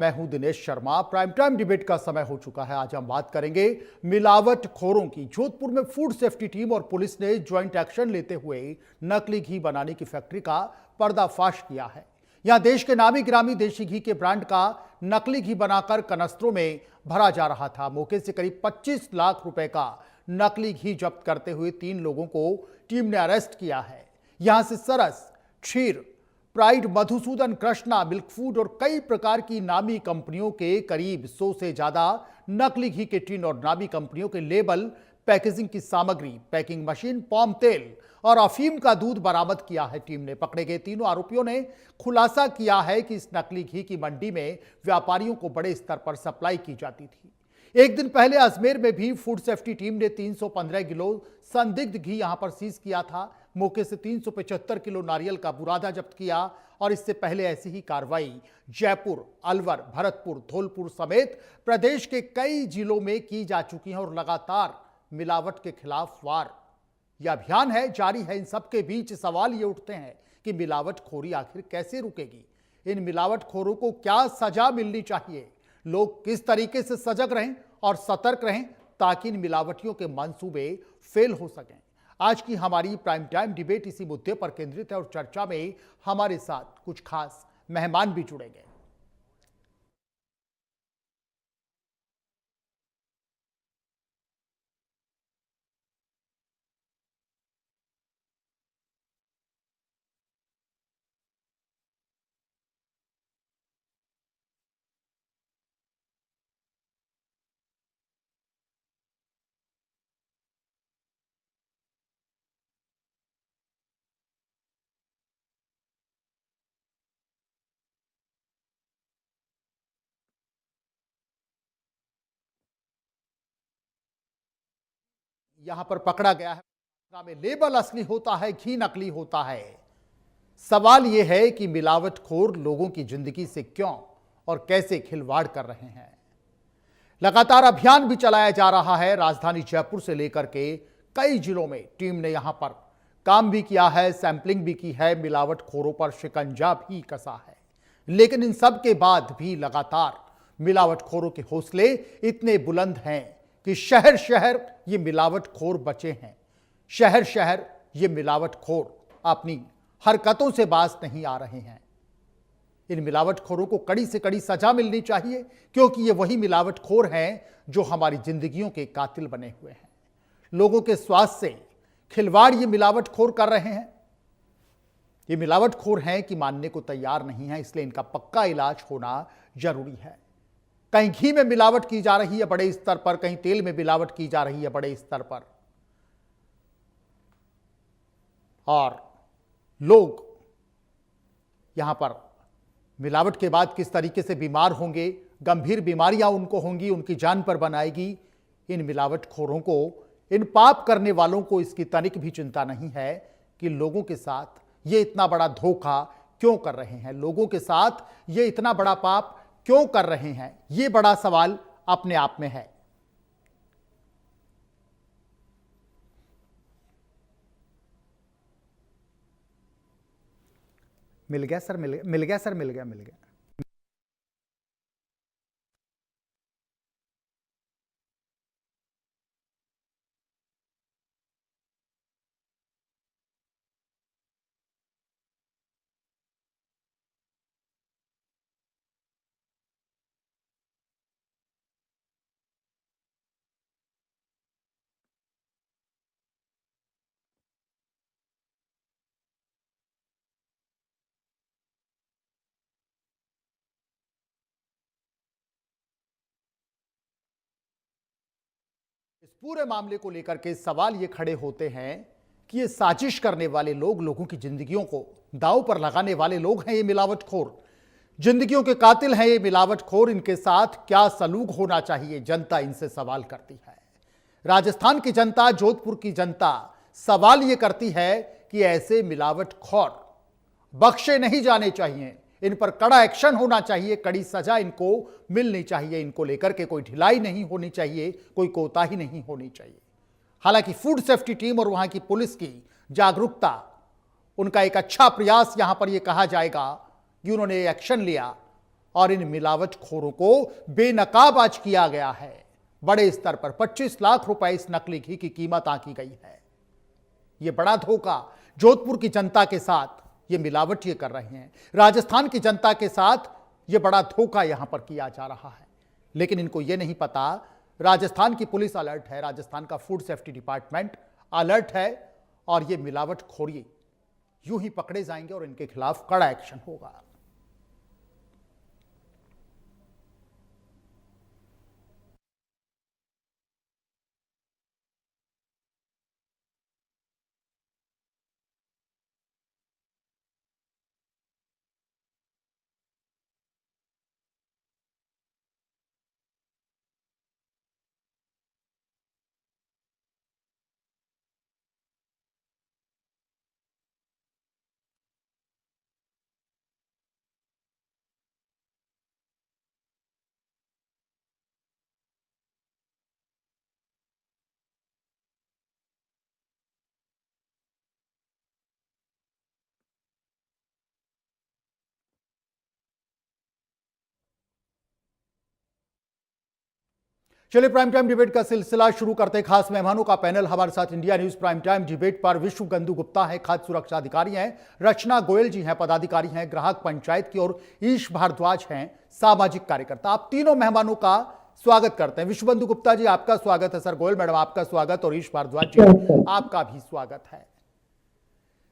मैं हूं Dinesh Sharma. Prime time debate का समय हो चुका है। आज हम बात करेंगे मिलावटखोरों की। जोधपुर में फूड सेफ्टी टीम और पुलिस ने ज्वाइंट एक्शन लेते हुए नकली घी बनाने की फैक्ट्री का पर्दाफाश किया है। यहां देश के नामी गिरामी देशी घी के ब्रांड का नकली घी बनाकर कनस्तरों में भरा जा रहा था। मौके से करीब 25 लाख रुपए का नकली घी जब्त करते हुए 3 लोगों को टीम ने अरेस्ट किया है। यहां से Saras, Ksheer, Pride, Madhusudan, Krishna, milk food और कई प्रकार की नामी कंपनियों के करीब 100 से ज्यादा नकली घी के टिन और नामी कंपनियों के लेबल, पैकेजिंग की सामग्री, पैकिंग मशीन, पाम तेल और अफीम का दूध बरामद किया है। टीम ने पकड़े गए तीनों आरोपियों ने खुलासा किया है कि इस नकली घी की मंडी में व्यापारियों को बड़े स्तर पर सप्लाई की जाती थी। एक दिन पहले अजमेर में भी फूड सेफ्टी टीम ने 315 किलो संदिग्ध घी यहां पर सीज किया था। मौके से 375 किलो नारियल का बुरादा जब्त किया और इससे पहले ऐसी ही कार्रवाई जयपुर, अलवर, भरतपुर, धौलपुर समेत प्रदेश के कई जिलों में की जा चुकी है और लगातार मिलावट के खिलाफ वार यह अभियान है, जारी है। इन सबके बीच सवाल ये उठते हैं कि मिलावटखोरी आखिर कैसे रुकेगी? इन मिलावटखोरों को क्या सजा मिलनी चाहिए? लोग किस तरीके से सजग रहें और सतर्क रहें ताकि इन मिलावटियों के मंसूबे फेल हो सकें? आज की हमारी प्राइम टाइम डिबेट इसी मुद्दे पर केंद्रित है और चर्चा में हमारे साथ कुछ खास मेहमान भी जुड़ेंगे। यहां पर पकड़ा गया है में लेबल असली होता है, घी नकली होता है। सवाल यह है कि मिलावटखोर लोगों की जिंदगी से क्यों और कैसे खिलवाड़ कर रहे हैं। लगातार अभियान भी चलाया जा रहा है। राजधानी जयपुर से लेकर के कई जिलों में टीम ने यहां पर काम भी किया है, सैंपलिंग भी की है, मिलावटखोरों पर शिकंजा भी कसा है। लेकिन इन सब के बाद भी लगातार मिलावटखोरों के हौसले इतने बुलंद हैं कि शहर शहर ये मिलावटखोर बचे हैं। शहर शहर ये मिलावटखोर अपनी हरकतों से बाज नहीं आ रहे हैं। इन मिलावटखोरों को कड़ी से कड़ी सजा मिलनी चाहिए, क्योंकि ये वही मिलावटखोर हैं जो हमारी जिंदगियों के कातिल बने हुए हैं। लोगों के स्वास्थ्य से खिलवाड़ ये मिलावटखोर कर रहे हैं। ये मिलावटखोर हैं कि मानने को तैयार नहीं है, इसलिए इनका पक्का इलाज होना जरूरी है। कहीं घी में मिलावट की जा रही है बड़े स्तर पर, कहीं तेल में मिलावट की जा रही है बड़े स्तर पर, और लोग यहां पर मिलावट के बाद किस तरीके से बीमार होंगे, गंभीर बीमारियां उनको होंगी, उनकी जान पर बनाएगी। इन मिलावटखोरों को, इन पाप करने वालों को इसकी तनिक भी चिंता नहीं है कि लोगों के साथ ये इतना बड़ा धोखा क्यों कर रहे हैं, लोगों के साथ ये इतना बड़ा पाप क्यों कर रहे हैं। ये बड़ा सवाल अपने आप में है। मिल गया सर, मिल गया सर, मिल गया। इस पूरे मामले को लेकर के सवाल ये खड़े होते हैं कि ये साजिश करने वाले लोग, लोगों की जिंदगियों को दांव पर लगाने वाले लोग हैं। ये मिलावटखोर जिंदगियों के कातिल हैं। ये मिलावटखोर, इनके साथ क्या सलूक होना चाहिए, जनता इनसे सवाल करती है। राजस्थान की जनता, जोधपुर की जनता सवाल ये करती है कि ऐसे मिलावटखोर बख्शे नहीं जाने चाहिए। इन पर कड़ा एक्शन होना चाहिए, कड़ी सजा इनको मिलनी चाहिए। इनको लेकर के कोई ढिलाई नहीं होनी चाहिए, कोई कोताही नहीं होनी चाहिए। हालांकि फूड सेफ्टी टीम और वहां की पुलिस की जागरूकता, उनका एक अच्छा प्रयास, यहां पर यह कहा जाएगा कि उन्होंने एक्शन लिया और इन मिलावटखोरों को बेनकाब आज किया गया है। बड़े स्तर पर 25 लाख रुपए इस नकली घी की कीमत आंकी गई है। यह बड़ा धोखा जोधपुर की जनता के साथ ये मिलावट ये कर रहे हैं, राजस्थान की जनता के साथ ये बड़ा धोखा यहां पर किया जा रहा है। लेकिन इनको ये नहीं पता, राजस्थान की पुलिस अलर्ट है, राजस्थान का फूड सेफ्टी डिपार्टमेंट अलर्ट है और ये मिलावटखोरी यूं ही पकड़े जाएंगे और इनके खिलाफ कड़ा एक्शन होगा। चलिए प्राइम टाइम डिबेट का सिलसिला शुरू करते हैं। खास मेहमानों का पैनल हमारे साथ India news prime time debate पर विश्वबंधु गुप्ता है, खाद्य सुरक्षा अधिकारी हैं, रचना गोयल जी हैं, पदाधिकारी हैं, ग्राहक पंचायत की, और ईश भारद्वाज हैं, सामाजिक कार्यकर्ता। आप तीनों मेहमानों का स्वागत करते हैं। विश्वबंधु गुप्ता जी आपका स्वागत है सर, गोयल मैडम आपका स्वागत, और ईश भारद्वाज जी आपका भी स्वागत है।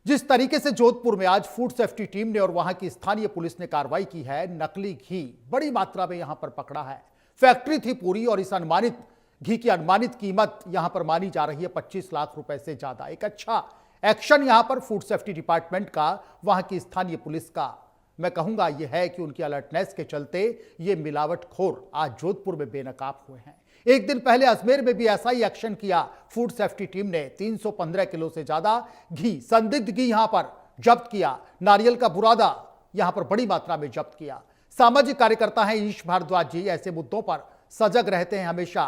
जिस तरीके से जोधपुर में आज फूड सेफ्टी टीम ने और वहां की स्थानीय पुलिस ने कार्रवाई की है, नकली घी बड़ी मात्रा में यहां पर पकड़ा है। फैक्ट्री थी पूरी और इस अनुमानित घी की अनुमानित कीमत यहां पर मानी जा रही है 25 लाख रुपए से ज्यादा। एक अच्छा एक्शन यहां पर फूड सेफ्टी डिपार्टमेंट का, वहां की स्थानीय पुलिस का, मैं कहूंगा यह है कि उनकी अलर्टनेस के चलते ये मिलावटखोर आज जोधपुर में बेनकाब हुए हैं। एक दिन पहले अजमेर में भी ऐसा ही एक्शन किया फूड सेफ्टी टीम ने। 315 किलो से ज्यादा घी, संदिग्ध घी यहां पर जब्त किया। नारियल का बुरादा यहां पर बड़ी मात्रा में जब्त किया। सामाजिक कार्यकर्ता हैं ईश भारद्वाज जी, ऐसे मुद्दों पर सजग रहते हैं, हमेशा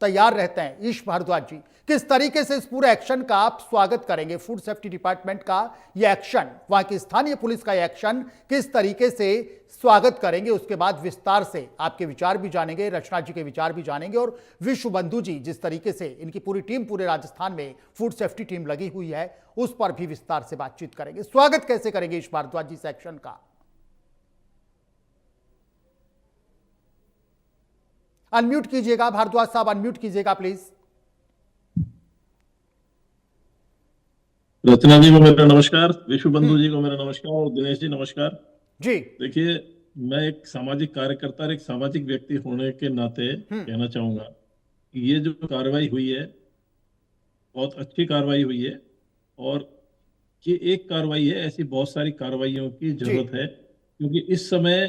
तैयार रहते हैं। ईश भारद्वाज जी, किस तरीके से इस पूरे एक्शन का आप स्वागत करेंगे? फूड सेफ्टी डिपार्टमेंट का ये एक्शन, वहां की स्थानीय पुलिस का ये एक्शन किस तरीके से स्वागत करेंगे? उसके बाद विस्तार से आपके विचार भी जानेंगे, रचना जी के विचार भी जानेंगे, और विश्वबंधु जी जिस तरीके से इनकी पूरी टीम, पूरे राजस्थान में फूड सेफ्टी टीम लगी हुई है, उस पर भी विस्तार से बातचीत करेंगे। स्वागत कैसे करेंगे ईश भारद्वाज जी इस एक्शन का? अनम्यूट कीजिएगा भारद्वाज साहब, अनम्यूट कीजिएगा प्लीज। रचना जी को मेरा नमस्कार, विश्वबंधु जी को मेरा नमस्कार, और दिनेश जी नमस्कार जी। देखिए, मैं एक सामाजिक कार्यकर्ता और एक सामाजिक व्यक्ति होने के नाते कहना चाहूंगा कि ये जो कार्रवाई हुई है बहुत अच्छी कार्रवाई हुई है, और ये एक कार्रवाई है, ऐसी बहुत सारी कार्रवाइयों की जरूरत है। क्योंकि इस समय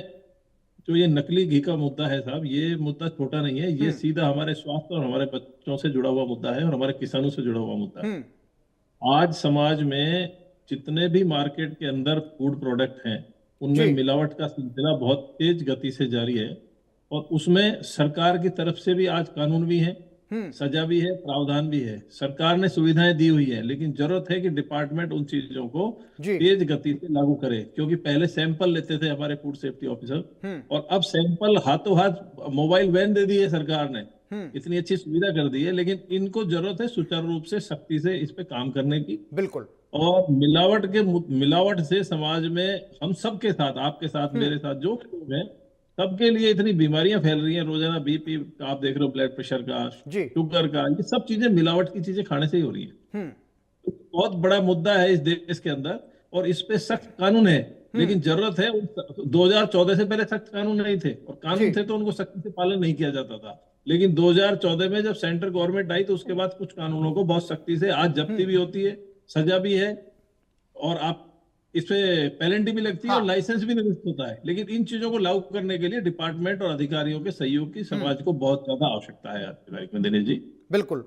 जो ये नकली घी का मुद्दा है साहब, ये मुद्दा छोटा नहीं है, ये सीधा हमारे स्वास्थ्य और हमारे बच्चों से जुड़ा हुआ मुद्दा है और हमारे किसानों से जुड़ा हुआ मुद्दा है। आज समाज में जितने भी मार्केट के अंदर फूड प्रोडक्ट हैं, उनमें मिलावट का सिलसिला बहुत तेज गति से जारी है, और उसमें सरकार की तरफ से भी आज कानून भी है, सजा भी है, प्रावधान भी है, सरकार ने सुविधाएं दी हुई है। लेकिन जरूरत है कि डिपार्टमेंट उन चीजों को तेज गति से लागू करे। क्योंकि पहले सैंपल लेते थे हमारे फूड सेफ्टी ऑफिसर, और अब सैंपल हाथों हाथ मोबाइल वैन दे दी है सरकार ने, इतनी अच्छी सुविधा कर दी है। लेकिन इनको जरूरत है सुचारू रूप से, सख्ती से इस पे काम करने की। बिल्कुल। और मिलावट से समाज में हम सबके साथ, आपके साथ, मेरे साथ, जो लोग हैं, सबके लिए इतनी बीमारियां फैल रही हैं रोजाना। बीपी का आप देख रहे हो, ब्लड प्रेशर का, शुगर का, ये सब चीजें मिलावट की चीजें खाने से ही हो रही है। तो बहुत बड़ा मुद्दा है इस देश के अंदर, और इस पे सख्त कानून है। लेकिन जरूरत है, 2014 से पहले सख्त कानून नहीं थे, और कानून थे तो उनको सख्ती से पालन नहीं किया जाता था। लेकिन 2014 में जब सेंट्रल गवर्नमेंट आई, तो उसके बाद कुछ कानूनों को बहुत सख्ती से, आज जब्ती भी होती है, सजा भी है, और आप इस पे पेनल्टी भी लगती है, और लाइसेंस भी निरस्त होता है। लेकिन इन चीजों को लागू करने के लिए डिपार्टमेंट और अधिकारियों के सहयोग की समाज को बहुत ज्यादा आवश्यकता है आज की तारीख में। दिनेश जी, बिल्कुल।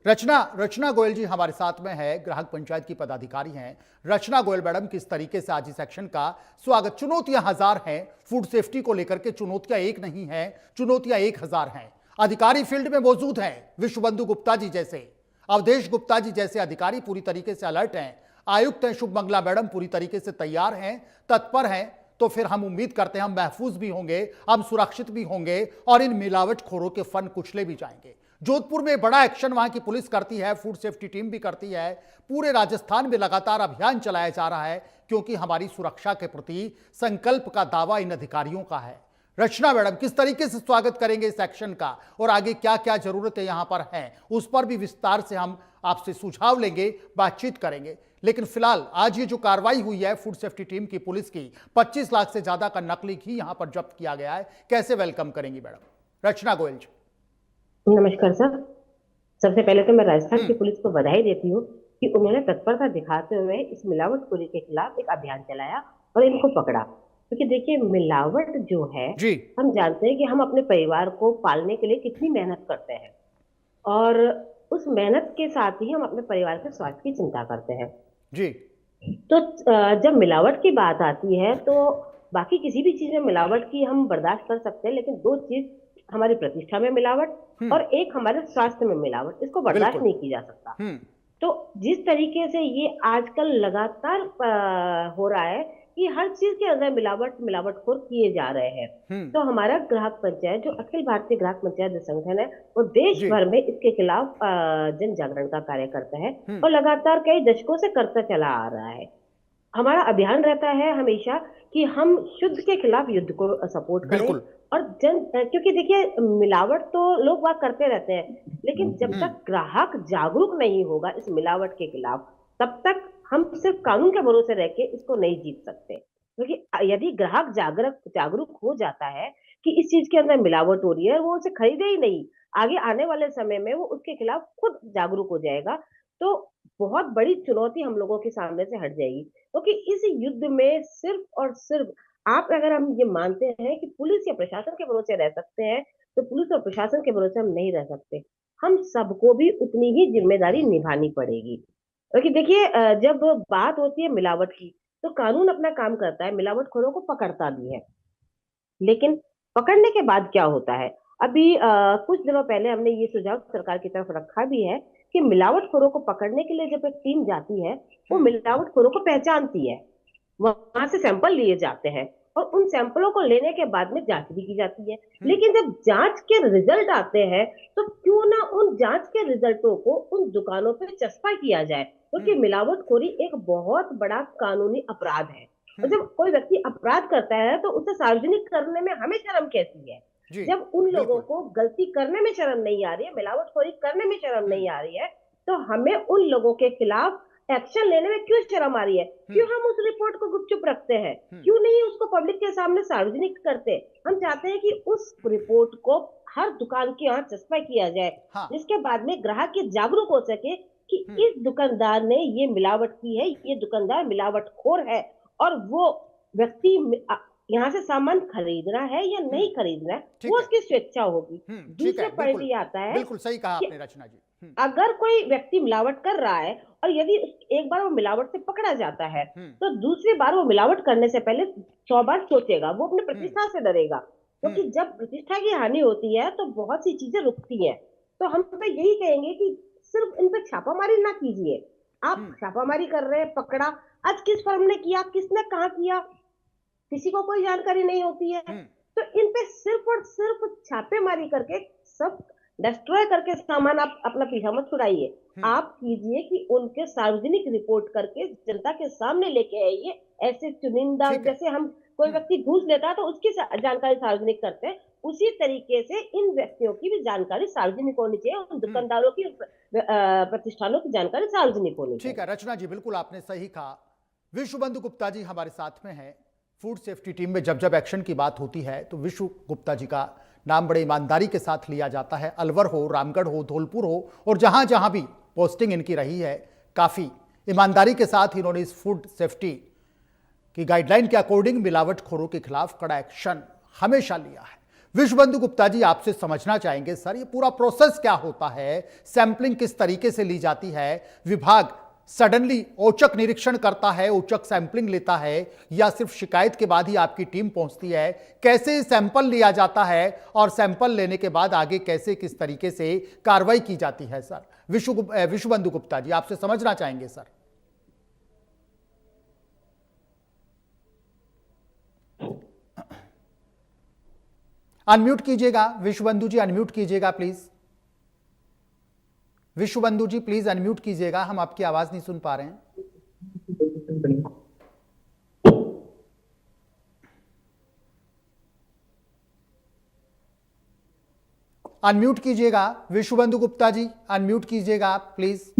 रचना गोयल जी हमारे साथ में है, ग्राहक पंचायत की पदाधिकारी हैं। रचना गोयल मैडम, किस तरीके से आज इस एक्शन का स्वागत? चुनौतियां हजार हैं फूड सेफ्टी को लेकर के, चुनौतियां एक नहीं है, चुनौतियां 1000 हैं। अधिकारी फील्ड में मौजूद हैं, विश्वबंधु गुप्ता जी जैसे, अवधेश गुप्ता जी जैसे अधिकारी पूरी तरीके से अलर्ट हैं। आयुक्त हैं शुभमंगला मैडम, पूरी तरीके से तैयार हैं, तत्पर हैं। तो फिर हम उम्मीद करते हैं हम महफूज भी होंगे, हम सुरक्षित भी होंगे और इन मिलावटखोरों के फन कुचले भी जाएंगे। जोधपुर में बड़ा एक्शन वहां की पुलिस करती है, फूड सेफ्टी टीम भी करती है। पूरे राजस्थान में लगातार अभियान चलाया जा रहा है क्योंकि हमारी सुरक्षा के प्रति संकल्प का दावा इन अधिकारियों का है। रचना मैडम, किस तरीके से स्वागत करेंगे इस एक्शन का और आगे क्या क्या जरूरतें यहां पर हैं, उस पर भी विस्तार से हम आपसे सुझाव लेंगे, बातचीत करेंगे। लेकिन फिलहाल आज ये जो कार्रवाई हुई है फूड सेफ्टी टीम की, पुलिस की, 25 लाख से ज्यादा का नकली घी यहां पर जब्त किया गया है, कैसे वेलकम करेंगी मैडम? रचना गोयल जी। नमस्कार सर। सबसे पहले तो मैं राजस्थान की पुलिस को बधाई देती हूँ कि उन्होंने तत्परता दिखाते हुए इस मिलावटखोरी के खिलाफ एक अभियान चलाया और इनको पकड़ा। क्योंकि देखिए, मिलावट जो है, जी हम जानते हैं कि हम अपने परिवार को पालने के लिए कितनी मेहनत करते हैं और उस मेहनत के साथ ही हम अपने परिवार के स्वास्थ्य की चिंता करते हैं। जी तो जब मिलावट की बात आती है तो बाकी किसी भी चीज में मिलावट की हम बर्दाश्त कर सकते हैं, लेकिन दो चीज, हमारी प्रतिष्ठा में मिलावट और एक हमारे स्वास्थ्य में मिलावट, इसको बर्दाश्त बिल्कुल। नहीं की जा सकता। तो जिस तरीके से ये आजकल लगातार हो रहा है कि हर चीज के अंदर मिलावटखोर किए जा रहे हैं, तो हमारा ग्राहक पंचायत, जो अखिल भारतीय ग्राहक पंचायत संगठन है, वो देश जी। भर में इसके खिलाफ जन जागरण का कार्य करता है और लगातार कई दशकों से करता चला आ रहा है। हमारा अभियान रहता है हमेशा कि हम शुद्ध के खिलाफ युद्ध को सपोर्ट करें बिल्कुल। और क्योंकि देखिए, मिलावट तो लोग बात करते रहते हैं, लेकिन जब तक ग्राहक जागरूक नहीं होगा इस मिलावट के खिलाफ, तब तक हम सिर्फ कानून के भरोसे रह के इसको नहीं जीत सकते। क्योंकि यदि ग्राहक जागरूक हो जाता है कि इस चीज के अंदर मिलावट हो रही है, वो उसे खरीदे ही नहीं, आगे आने वाले समय में वो उसके खिलाफ खुद जागरूक हो जाएगा, तो बहुत बड़ी चुनौती हम लोगों के सामने से हट जाएगी। क्योंकि इस युद्ध में सिर्फ और सिर्फ अगर हम ये मानते हैं कि पुलिस या प्रशासन के भरोसे रह सकते हैं, तो पुलिस और प्रशासन के भरोसे हम नहीं रह सकते। हम सबको भी उतनी ही जिम्मेदारी निभानी पड़ेगी। क्योंकि देखिए, जब बात होती है मिलावट की, तो कानून अपना काम करता है, मिलावटखोरों को पकड़ता भी है, लेकिन पकड़ने के बाद क्या होता है? अभी कुछ दिनों पहले हमने ये सुझाव सरकार की तरफ रखा भी है कि मिलावटखोरों को पकड़ने के लिए जब एक टीम जाती है, वो मिलावटखोरों को पहचानती है, वहां से सैंपल लिए जाते हैं और उन सैंपलों को लेने के बाद में जांच भी की जाती है। लेकिन जब जांच के रिजल्ट आते हैं, तो क्यों ना उन जांच के रिजल्टों को उन दुकानों पे चस्पा किया जाए, क्योंकि मिलावटखोरी एक बहुत बड़ा कानूनी अपराध है। और जब कोई व्यक्ति अपराध करता है तो उसे सार्वजनिक करने में हमें शर्म कैसी है? जब उन लोगों को गलती करने में शर्म नहीं आ रही है, मिलावटखोरी करने में शर्म नहीं आ रही है, तो हमें उन लोगों के खिलाफ एक्शन लेने में क्यों शर्म आ रही है? क्यों हम उस रिपोर्ट को गुपचुप रखते हैं? क्यों नहीं उसको पब्लिक के सामने सार्वजनिक करते? हम चाहते हैं कि उस रिपोर्ट को हर दुकान के यहाँ चस्पा किया जाए, जिसके बाद में ग्राहक के जागरूक हो सके कि इस दुकानदार ने ये मिलावट की है, ये दुकानदार मिलावटखोर है और वो व्यक्ति यहाँ से सामान खरीदना है या नहीं खरीदना है, वो उसकी स्वेच्छा होगी। दूसरा पॉइंट ये आता है, बिल्कुल सही कहा आपने रचना जी। अगर कोई व्यक्ति मिलावट कर रहा है और यदि एक बार वो मिलावट से पकड़ा जाता है, तो दूसरी बार वो मिलावट करने से पहले 100 बार सोचेगा, वो अपनी प्रतिष्ठा से डरेगा। क्योंकि जब प्रतिष्ठा की हानि होती है तो बहुत सी चीजें रुकती हैं। तो हम तो यही कहेंगे कि सिर्फ इन पे छापामारी ना कीजिए। आप छापामारी कर रहे हैं, पकड़ा, आज किस फर्म ने किया, किसने कहाँ किया, किसी को कोई जानकारी नहीं होती है, तो इन पे सिर्फ और सिर्फ छापेमारी करके सब डिस्ट्रॉय करके सामान आप अपना पीछा मत छुड़ाइए। आप कीजिए कि उनके सार्वजनिक रिपोर्ट करके जनता के सामने लेके आइए। ऐसे चुनिंदा, जैसे हम कोई व्यक्ति घूस लेता है तो उसकी जानकारी सार्वजनिक करते हैं, उसी तरीके से इन व्यक्तियों की भी जानकारी सार्वजनिक होनी चाहिए, उन दुकानदारों की, प्रतिष्ठानों की जानकारी सार्वजनिक होनी चाहिए। ठीक है रचना जी, बिल्कुल आपने सही कहा। विश्व बंधु गुप्ता जी हमारे साथ में हैं। फूड सेफ्टी टीम में जब जब एक्शन की बात होती है तो विश्व गुप्ता जी का नाम बड़े ईमानदारी के साथ लिया जाता है। अलवर हो, रामगढ़ हो, धौलपुर हो और जहां जहां भी पोस्टिंग इनकी रही है, काफी ईमानदारी के साथ इन्होंने इस फूड सेफ्टी की गाइडलाइन के अकॉर्डिंग मिलावटखोरों के खिलाफ कड़ा एक्शन हमेशा लिया है। विश्व बंधु गुप्ता जी, आपसे समझना चाहेंगे सर, ये पूरा प्रोसेस क्या होता है? सैंपलिंग किस तरीके से ली जाती है? विभाग सडनली औचक निरीक्षण करता है, औचक सैंपलिंग लेता है, या सिर्फ शिकायत के बाद ही आपकी टीम पहुंचती है? कैसे सैंपल लिया जाता है और सैंपल लेने के बाद आगे कैसे, किस तरीके से कार्रवाई की जाती है? सर विश्व बंधु गुप्ता जी, आपसे समझना चाहेंगे सर। अनम्यूट कीजिएगा विश्वबंधु जी, अनम्यूट कीजिएगा please. Vishwabandhu ji please unmute कीजिएगा, हम आपकी आवाज नहीं सुन पा रहे हैं। अनम्यूट कीजिएगा विश्वबंधु गुप्ता जी, अनम्यूट कीजिएगा आप प्लीज।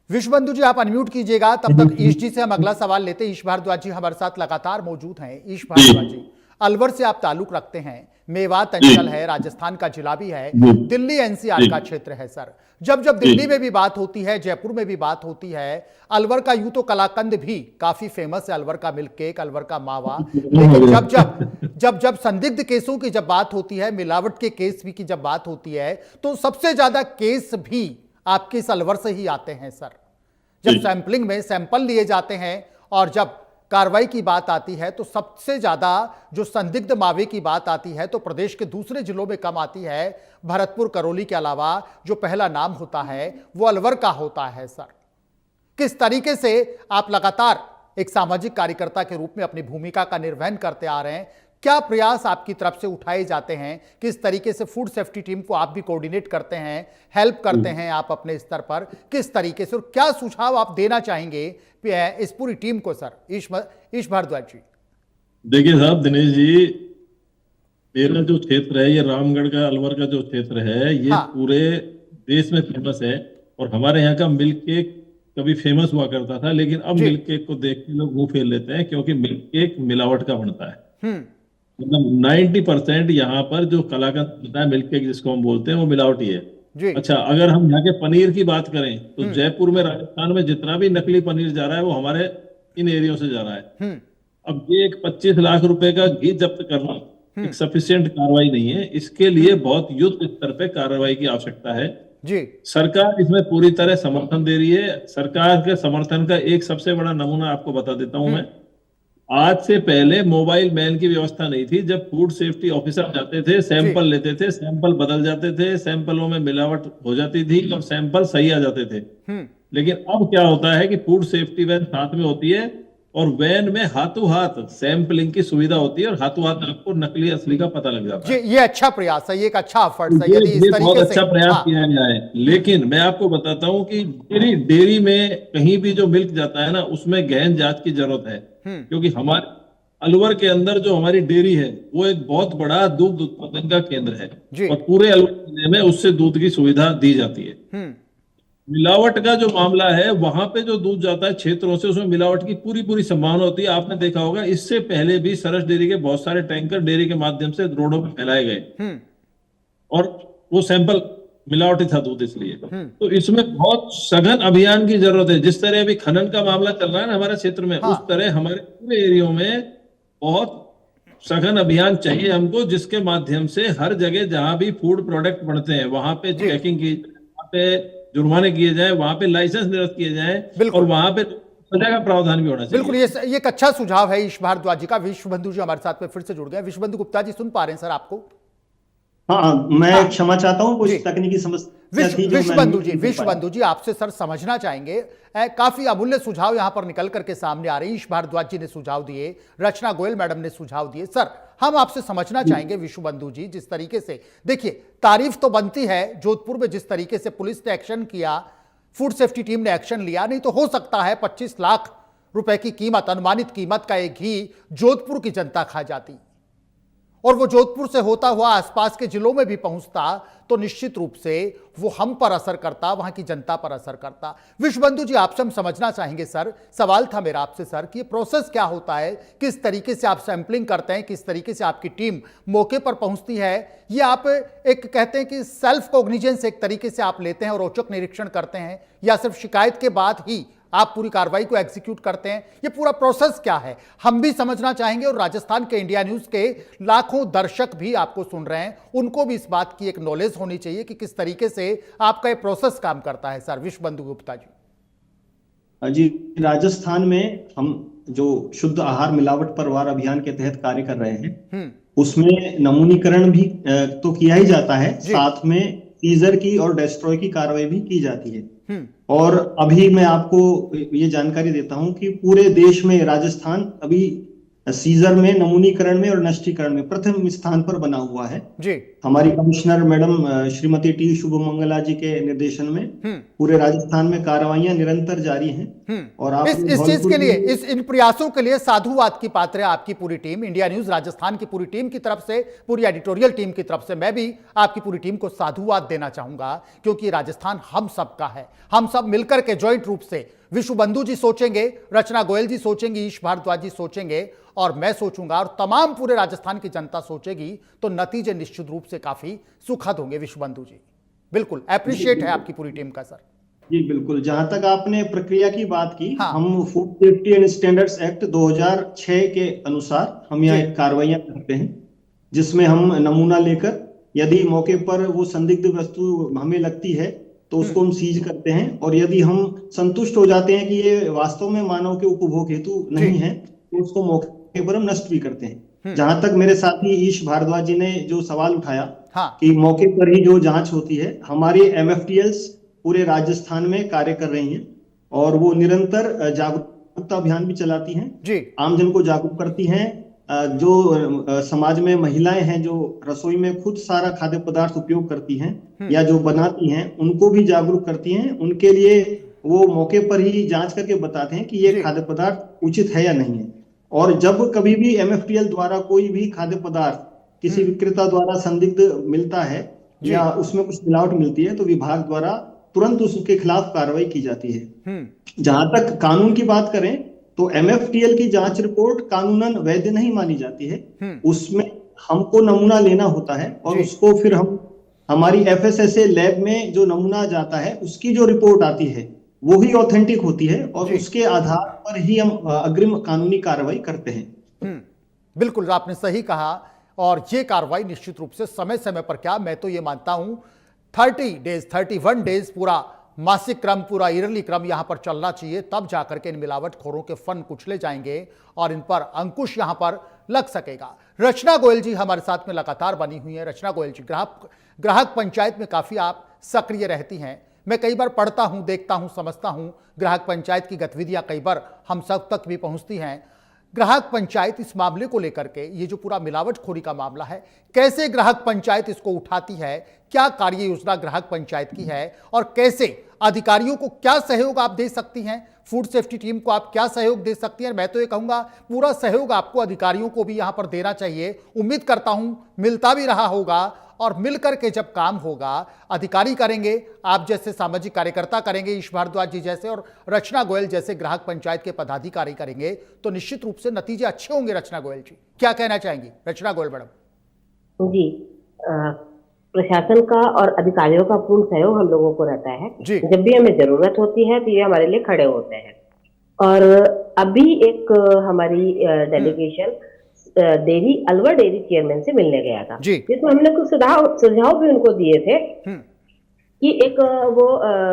विश्वबंधु जी आप अनम्यूट कीजिएगा, तब तक ईश जी से हम अगला सवाल लेते हैं। ईश भारद्वाज जी हमारे साथ लगातार मौजूद हैं। ईश भारद्वाज जी, अलवर से आप ताल्लुक रखते हैं, मेवात अंचल है, राजस्थान का जिला भी है, दिल्ली एनसीआर का क्षेत्र है सर। जब जब दिल्ली में भी बात होती है, जयपुर में भी बात होती है, अलवर का यूं तो कलाकंद भी काफी फेमस है, अलवर का मिल्क केक, अलवर का मावा, लेकिन जब संदिग्ध केसों की जब बात होती है, मिलावट के केस भी की जब बात होती है, तो सबसे ज्यादा केस भी आपके इस अलवर से ही आते हैं सर। जब सैंपलिंग में सैंपल लिए जाते हैं और जब कार्रवाई की बात आती है, तो सबसे ज्यादा जो संदिग्ध मावे की बात आती है तो प्रदेश के दूसरे जिलों में कम आती है। भरतपुर करौली के अलावा जो पहला नाम होता है वो अलवर का होता है सर। किस तरीके से आप लगातार एक सामाजिक कार्यकर्ता के रूप में अपनी भूमिका का निर्वहन करते आ रहे हैं, क्या प्रयास आपकी तरफ से उठाए जाते हैं, किस तरीके से फूड सेफ्टी टीम को आप भी कोऑर्डिनेट करते हैं, हेल्प करते हैं आप अपने स्तर पर, किस तरीके से, और क्या सुझाव आप देना चाहेंगे इस पूरी टीम को सर? ईश भारद्वाज जी। देखिए साहब, दिनेश जी, मेरा जो क्षेत्र है ये रामगढ़ का, अलवर का जो क्षेत्र है ये पूरे देश में फेमस है। और हमारे यहाँ का मिल्क केक कभी फेमस हुआ करता था, लेकिन अब मिल्क केक को देख के लोग मुंह फेर लेते हैं, क्योंकि मिल्क केक मिलावट का बनता है। मतलब 90% यहाँ पर जो कलाकंद बनता है, मिल्क केक जिसको हम बोलते हैं, वो मिलावटी है। अच्छा, अगर हम यहाँ के पनीर की बात करें तो जयपुर में, राजस्थान में जितना भी नकली पनीर जा रहा है वो हमारे इन एरियो से जा रहा है। अब ये एक 25 लाख रुपए का घी जब्त करना एक सफिशिएंट कार्रवाई नहीं है। इसके लिए बहुत युद्ध स्तर पे कार्रवाई की आवश्यकता है जी। सरकार इसमें पूरी तरह समर्थन दे रही है। सरकार के समर्थन का एक सबसे बड़ा नमूना आपको बता देता हूं मैं। आज से पहले मोबाइल मैन की व्यवस्था नहीं थी। जब फूड सेफ्टी ऑफिसर जाते थे, सैंपल लेते थे, सैंपल बदल जाते थे, सैंपलों में मिलावट हो जाती थी और सैंपल सही आ जाते थे। लेकिन अब क्या होता है कि फूड सेफ्टी वैन साथ में होती है और वैन में हाथों हाथ सैंपलिंग की सुविधा होती है और हाथों हाथ आपको नकली असली का पता लग जाता है। ये अच्छा प्रयास है, ये एक अच्छा एफर्ट है, यदि इस तरीके बहुत अच्छा प्रयास किया गया है। लेकिन मैं आपको बताता हूं कि डेयरी में कहीं भी जो मिल्क जाता है ना, उसमें गहन जांच की जरूरत है। क्योंकि हमारे अलवर के अंदर जो हमारी डेयरी है वो एक बहुत बड़ा दूध उत्पादन का केंद्र है और पूरे अलवर जिले में उससे दूध की सुविधा दी जाती है। मिलावट का जो मामला है, वहां पे जो दूध जाता है क्षेत्रों से, उसमें मिलावट की पूरी संभावना होती है। आपने देखा होगा, इससे पहले भी सरस डेयरी के बहुत सारे टैंकर डेयरी के माध्यम से रोडों पर फैलाए गए और वो सैंपल मिलावटी था दूध, इसलिए। तो इसमें बहुत सघन अभियान की जरूरत है। जिस तरह अभी खनन का मामला चल रहा है ना हमारे क्षेत्र में, उस तरह हमारे पूरे एरियो में बहुत सघन अभियान चाहिए हमको, जिसके माध्यम से हर जगह जहां भी फूड प्रोडक्ट बनते हैं वहां पे चेकिंग की, वहां पे जुर्माने किए जाए, वहां पे लाइसेंस निरस्त किए जाए और वहां पे सजा का प्रावधान भी होना चाहिए। बिल्कुल, ये एक अच्छा सुझाव है ईश भारद्वाज जी का। विश्वबंधु जी हमारे साथ में फिर से जुड़ गए। विश्वबंधु गुप्ता जी, सुन पा रहे हैं सर आपको? हाँ, मैं क्षमा चाहता हूं, कुछ तकनीकी समस्या थी। विश्वबंधु जी आपसे सर समझना चाहेंगे, काफी अमूल्य सुझाव यहां पर निकल करके सामने आ रहे हैं। ईश भारद्वाज जी ने सुझाव दिए, रचना गोयल मैडम ने सुझाव दिए। सर, हम आपसे समझना चाहेंगे विश्वबंधु जी, जिस तरीके से, देखिए, तारीफ तो बनती है जोधपुर में जिस तरीके से पुलिस ने एक्शन किया, फूड सेफ्टी टीम ने एक्शन लिया, नहीं तो हो सकता है 25 लाख रुपए की कीमत, अनुमानित कीमत का एक घी जोधपुर की जनता खा जाती, और वो जोधपुर से होता हुआ आसपास के जिलों में भी पहुंचता तो निश्चित रूप से वो हम पर असर करता, वहां की जनता पर असर करता। विश्वबंधु जी, आपसे हम समझना चाहेंगे सर, सवाल था मेरा आपसे सर, कि ये प्रोसेस क्या होता है, किस तरीके से आप सैंपलिंग करते हैं, किस तरीके से आपकी टीम मौके पर पहुंचती है? ये आप एक कहते हैं कि सेल्फ कॉग्निजेंस एक तरीके से आप लेते हैं और औचक निरीक्षण करते हैं, या सिर्फ शिकायत के बाद ही आप पूरी कार्रवाई को एग्जीक्यूट करते हैं? ये पूरा प्रोसेस क्या है, हम भी समझना चाहेंगे, और राजस्थान के इंडिया न्यूज के लाखों दर्शक भी आपको सुन रहे हैं, उनको भी इस बात की एक नॉलेज होनी चाहिए कि किस तरीके से आपका ये प्रोसेस काम करता है सर। विश्वबंधु गुप्ता जी। जी, राजस्थान में हम जो शुद्ध आहार मिलावट पर वार अभियान के तहत कार्य कर रहे हैं, उसमें नमूनीकरण भी तो किया ही जाता है, साथ में सीजर की और डिस्ट्रॉय की कार्रवाई भी की जाती है। और अभी मैं आपको ये जानकारी देता हूं कि पूरे देश में राजस्थान अभी सीजर में, नमूनीकरण में और नष्टीकरण में प्रथम स्थान पर बना हुआ है जी। हमारी कमिश्नर मैडम श्रीमती टी शुभमंगला जी के निर्देशन में पूरे राजस्थान में कार्रवाइयां निरंतर जारी हैं। और आप इस चीज के लिए, इन प्रयासों के लिए साधुवाद की पात्र है आपकी पूरी टीम, इंडिया न्यूज राजस्थान की पूरी टीम की तरफ से, पूरी एडिटोरियल टीम की तरफ से मैं भी आपकी पूरी टीम को साधुवाद देना चाहूंगा, क्योंकि राजस्थान हम सब का है। हम सब मिलकर के ज्वाइंट रूप से, विश्व बंधु जी सोचेंगे, रचना गोयल जी सोचेंगे, ईश भारद्वाज जी सोचेंगे और मैं सोचूंगा और तमाम पूरे राजस्थान की जनता सोचेगी, तो नतीजे निश्चित रूप से काफी सुखद होंगे। विश्व बंधु जी बिल्कुल अप्रिशिएट है आपकी पूरी टीम का सर। जी बिल्कुल। जहां तक आपने प्रक्रिया की बात की, हाँ। हम food safety and standards act 2006 के अनुसार हम यहाँ कार्रवाइयां करते हैं, जिसमें हम नमूना लेकर यदि मौके पर वो संदिग्ध वस्तु हमें लगती है तो उसको हम सीज करते हैं, और यदि हम संतुष्ट हो जाते हैं कि ये वास्तव में मानव के उपभोग हेतु नहीं है तो उसको मौके पर हम नष्ट भी करते हैं। जहां तक मेरे साथी ईश भारद्वाज जी ने जो सवाल उठाया कि मौके पर ही जो जांच होती है, हमारी MFTLs पूरे राजस्थान में कार्य कर रही हैं और वो निरंतर जागरूकता अभियान भी चलाती हैं, आमजन को जागरूक करती हैं। जो समाज में महिलाएं हैं जो रसोई में खुद सारा खाद्य पदार्थ उपयोग करती हैं या जो बनाती हैं, उनको भी जागरूक करती हैं। उनके लिए वो मौके पर ही जांच करके बताते हैं कि ये खाद्य पदार्थ उचित है या नहीं है। और जब कभी भी MFTL द्वारा कोई भी खाद्य पदार्थ किसी विक्रेता द्वारा संदिग्ध मिलता है या उसमें कुछ मिलावट मिलती है, तो विभाग द्वारा तुरंत उसके खिलाफ कार्रवाई की जाती है। जहां तक कानून की बात करें तो MFTL की जांच रिपोर्ट कानूनन वैध नहीं मानी जाती है। उसमें हमको नमूना लेना होता है और उसको फिर हम हमारी FSSA लैब में जो नमूना जाता है उसकी जो रिपोर्ट आती है वो ही ऑथेंटिक होती है और उसके आधार पर ही हम अग्रिम कानूनी कार्रवाई करते हैं। बिल्कुल आपने सही कहा। और ये कार्रवाई निश्चित रूप से समय समय पर, क्या मैं तो ये मानता हूं 30 डेज 31 डेज पूरा मासिक क्रम, पूरा ईयरली क्रम यहां पर चलना चाहिए, तब जाकर के इन मिलावटखोरों के फन कुचले जाएंगे और इन पर अंकुश यहां पर लग सकेगा। रचना गोयल जी हमारे साथ में लगातार बनी हुई है। रचना गोयल जी, ग्राहक पंचायत में काफी आप सक्रिय रहती हैं। मैं कई बार पढ़ता हूं, देखता हूं, समझता हूं, ग्राहक पंचायत की गतिविधियां कई बार हम सब तक भी पहुंचती हैं। ग्राहक पंचायत इस मामले को लेकर के, ये जो पूरा मिलावटखोरी का मामला है, कैसे ग्राहक पंचायत इसको उठाती है, क्या कार्य योजना ग्राहक पंचायत की है और कैसे अधिकारियों को क्या सहयोग आप दे सकती हैं, फूड सेफ्टी टीम को आप क्या सहयोग दे सकती हैं? मैं तो ये कहूंगा पूरा सहयोग आपको अधिकारियों को भी यहां पर देना चाहिए। उम्मीद करता हूं मिलता भी रहा होगा और मिलकर के जब काम होगा, अधिकारी करेंगे, आप जैसे सामाजिक कार्यकर्ता करेंगे, ईश भारद्वाज जी जैसे और रचना गोयल जैसे ग्राहक पंचायत के पदाधिकारी करेंगे, तो निश्चित रूप से नतीजे अच्छे होंगे। रचना गोयल जी क्या कहना चाहेंगी? रचना गोयल मैडम जी, प्रशासन का और अधिकारियों का पूर्ण सहयोग हम लोगों को रहता है। जब भी हमें जरूरत होती है तो ये हमारे लिए खड़े होते हैं। और अभी एक हमारी delegation dairy, Alwar dairy chairman से मिलने गया था, जिसमें हमने कुछ सुझाव भी उनको दिए थे कि एक वो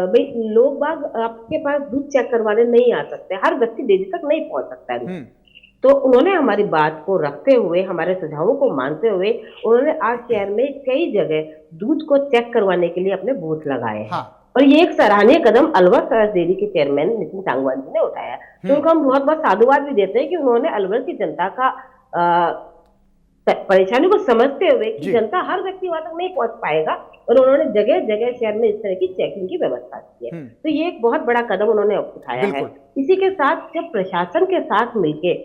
भाई लोग बाग आपके पास दूध चेक करवाने नहीं आ सकते, हर व्यक्ति डेयरी तक नहीं पहुंच सकता है। तो उन्होंने हमारी बात को रखते हुए, हमारे सुझावों को मानते हुए, उन्होंने आज शहर में कई जगह दूध को चेक करवाने के लिए अपने बूथ लगाए हैं। और ये एक सराहनीय कदम अलवर डेयरी के चेयरमैन नितिन सांगवान जी ने उठाया। तो उनको हम बहुत बहुत साधुवाद भी देते हैं कि उन्होंने अलवर की जनता का परेशानी को समझते हुए कि जनता हर व्यक्ति वहां तक नहीं पहुंच पाएगा, और उन्होंने जगह जगह शहर में इस तरह की चेकिंग की व्यवस्था की है। तो ये एक बहुत बड़ा कदम उन्होंने उठाया है। इसी के साथ जब प्रशासन के साथ मिलके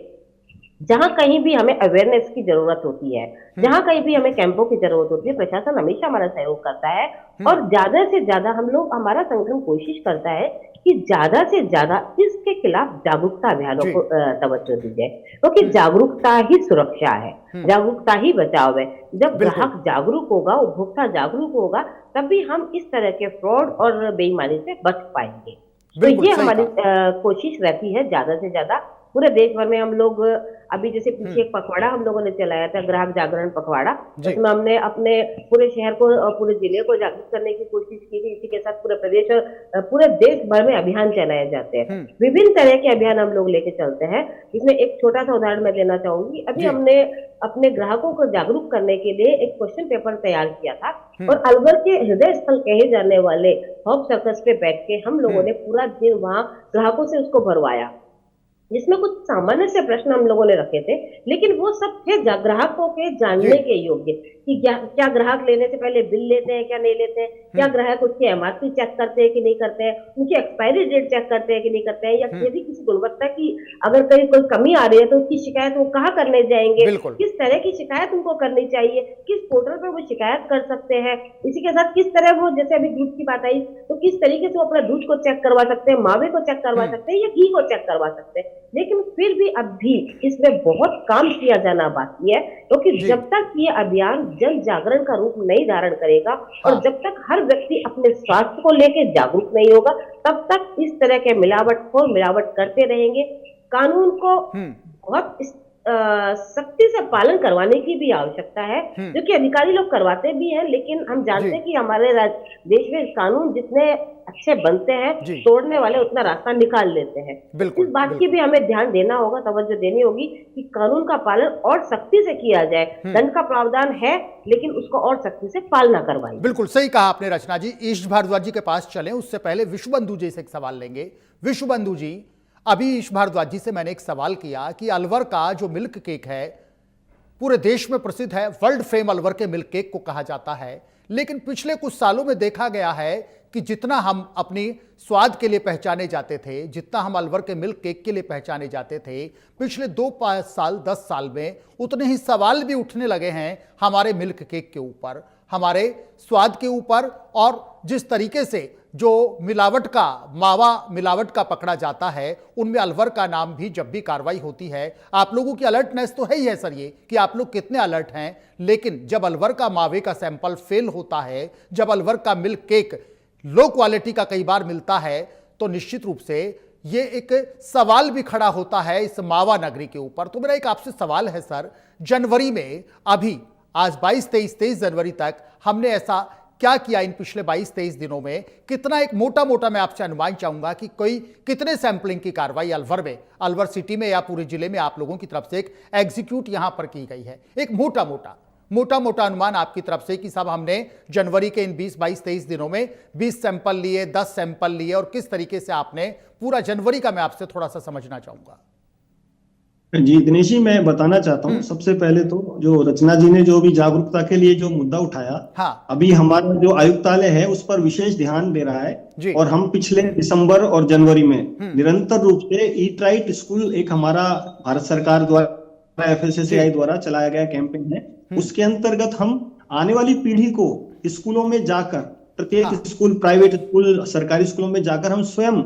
जहां कहीं भी हमें अवेयरनेस की जरूरत होती है, जहां कहीं भी हमें कैंपों की जरूरत होती है, प्रशासन हमेशा हमारा सहयोग करता है। और ज्यादा से ज्यादा हम लोग, हमारा संगठन कोशिश करता है कि ज्यादा से ज्यादा इसके खिलाफ जागरूकता अभियानों को तवज्जो दी जाए, क्योंकि जागरूकता ही सुरक्षा है, जागरूकता ही बचाव है। जब ग्राहक जागरूक होगा, उपभोक्ता जागरूक होगा, तभी हम इस तरह के फ्रॉड और बेईमानी से बच पाएंगे। तो ये हमारी कोशिश रहती है ज्यादा से ज्यादा पूरे देश भर में हम लोग अभी जैसे पीछे एक पखवाड़ा हम लोगों ने चलाया था, ग्राहक जागरण पखवाड़ा, जिसमें हमने अपने पूरे शहर को पूरे जिले को जागरूक करने की कोशिश की थी। इसी के साथ पूरे प्रदेश और पूरे देश भर में अभियान चलाए जाते हैं। विभिन्न तरह के अभियान हम लोग लेके चलते हैं, जिसमें एक छोटा सा उदाहरण मैं देना चाहूंगी। अभी हमने अपने ग्राहकों को जागरूक करने के लिए एक क्वेश्चन पेपर तैयार किया था और अलवर के हृदय स्थल कहे जाने वाले हॉप सर्कस पे बैठ के हम लोगों ने पूरा दिन वहां ग्राहकों से उसको भरवाया, जिसमें कुछ सामान्य से प्रश्न हम लोगों ने रखे थे, लेकिन वो सब थे ग्राहकों के जानने के योग्य कि क्या ग्राहक लेने से पहले बिल लेते हैं, क्या नहीं लेते हैं, क्या ग्राहक उसकी एमआरपी चेक करते हैं कि नहीं करते हैं, उनकी एक्सपायरी डेट चेक करते हैं कि नहीं करते हैं, या यदि किसी गुणवत्ता की अगर कहीं कोई कमी आ रही है तो उसकी शिकायत वो कहाँ करने जाएंगे, किस तरह की शिकायत उनको करनी चाहिए, किस पोर्टल पर वो शिकायत कर सकते हैं। इसी के साथ किस तरह वो, जैसे अभी दूध की बात आई, तो किस तरीके से वो अपना दूध को चेक करवा सकते हैं, मावे को चेक करवा सकते हैं या घी को चेक करवा सकते हैं। लेकिन फिर भी अब भी इसमें बहुत काम किया जाना बाकी है, क्योंकि जब तक ये अभियान जन जागरण का रूप नहीं धारण करेगा और जब तक हर व्यक्ति अपने स्वास्थ्य को लेकर जागरूक नहीं होगा, तब तक इस तरह के मिलावटखोर मिलावट करते रहेंगे। कानून को बहुत सख्ती से पालन करवाने की भी आवश्यकता है, जो कि अधिकारी लोग करवाते भी हैं, लेकिन हम जानते हैं कि हमारे देश में कानून जितने अच्छे बनते हैं, तोड़ने वाले उतना रास्ता निकाल लेते हैं। इस बात की भी हमें ध्यान देना होगा, तवज्जो देनी होगी कि कानून का पालन और सख्ती से किया जाए। दंड का प्रावधान है, लेकिन उसको और सख्ती से पालना करवाइए। बिल्कुल सही कहा आपने रचना जी। ईश भारद्वाज जी के पास चलें, उससे पहले विश्वबंधु जी से एक सवाल लेंगे। विश्वबंधु जी, अभी ईश भारद्वाज जी से मैंने एक सवाल किया कि अलवर का जो मिल्क केक है पूरे देश में प्रसिद्ध है, वर्ल्ड फेम अलवर के मिल्क केक को कहा जाता है, लेकिन पिछले कुछ सालों में देखा गया है कि जितना हम अपनी स्वाद के लिए पहचाने जाते थे, जितना हम अलवर के मिल्क केक के लिए पहचाने जाते थे, पिछले 2-5 साल 10 साल में उतने ही सवाल भी उठने लगे हैं हमारे मिल्क केक के ऊपर, हमारे स्वाद के ऊपर, और जिस तरीके से जो मिलावट का मावा मिलावट का पकड़ा जाता है, उनमें अलवर का नाम भी जब भी कार्रवाई होती है। आप लोगों की अलर्टनेस तो है ही है सर, ये कि आप लोग कितने अलर्ट हैं, लेकिन जब अलवर का मावे का सैंपल फेल होता है, जब अलवर का मिल्क केक लो क्वालिटी का कई बार मिलता है, तो निश्चित रूप से ये एक सवाल भी खड़ा होता है इस मावा नगरी के ऊपर। तो मेरा एक आपसे सवाल है सर, जनवरी में अभी आज 22-23 जनवरी तक हमने ऐसा क्या किया इन पिछले 22-23 दिनों में, कितना, एक मोटा मोटा मैं आपसे अनुमान चाहूंगा कि कोई कितने सैंपलिंग की कार्रवाई अलवर में, अलवर सिटी में या पूरे जिले में आप लोगों की तरफ से एक एग्जीक्यूट यहां पर की गई है, एक मोटा मोटा अनुमान आपकी तरफ से कि साहब हमने जनवरी के इन 22-23 दिनों में 20 सैंपल लिए, 10 सैंपल लिए, और किस तरीके से आपने पूरा जनवरी का मैं आपसे थोड़ा सा समझना चाहूंगा। जी दिनेश जी, मैं बताना चाहता हूँ सबसे पहले तो जो रचना जी ने जो भी जागरूकता के लिए जो मुद्दा उठाया, अभी हमारा जो आयुक्तालय है उस पर विशेष ध्यान दे रहा है, और हम पिछले दिसंबर और जनवरी में निरंतर रूप से ईट राइट स्कूल, एक हमारा भारत सरकार द्वारा FSSAI द्वारा चलाया गया कैंपेन है, उसके अंतर्गत हम आने वाली पीढ़ी को स्कूलों में जाकर, प्रत्येक स्कूल, प्राइवेट स्कूल, सरकारी स्कूलों में जाकर हम स्वयं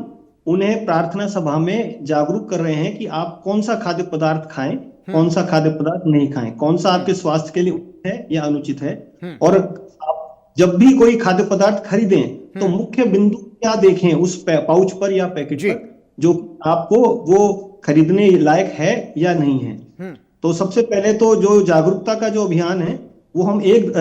उन्हें प्रार्थना सभा में जागरूक कर रहे हैं कि आप कौन सा खाद्य पदार्थ खाएं, कौन सा खाद्य पदार्थ नहीं खाएं, कौन सा आपके स्वास्थ्य के लिए उचित है या अनुचित है, और आप जब भी कोई खाद्य पदार्थ खरीदें तो मुख्य बिंदु क्या देखें उस पाउच पर या पैकेट पर, जो आपको वो खरीदने लायक है या नहीं है। तो सबसे पहले तो जो जागरूकता का जो अभियान है वो हम एक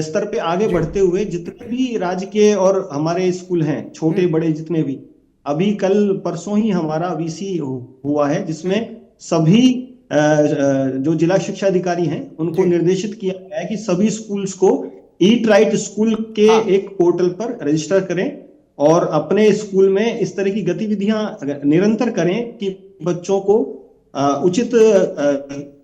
स्तर पे आगे बढ़ते हुए जितने भी राज्य के और हमारे स्कूल हैं, छोटे बड़े जितने भी, अभी कल परसों ही हमारा VC हुआ है, जिसमें सभी जो जिला शिक्षा अधिकारी हैं उनको निर्देशित किया गया है कि सभी स्कूल्स को ईट राइट स्कूल के एक पोर्टल पर रजिस्टर करें और अपने स्कूल में इस तरह की गतिविधियां निरंतर करें कि बच्चों को उचित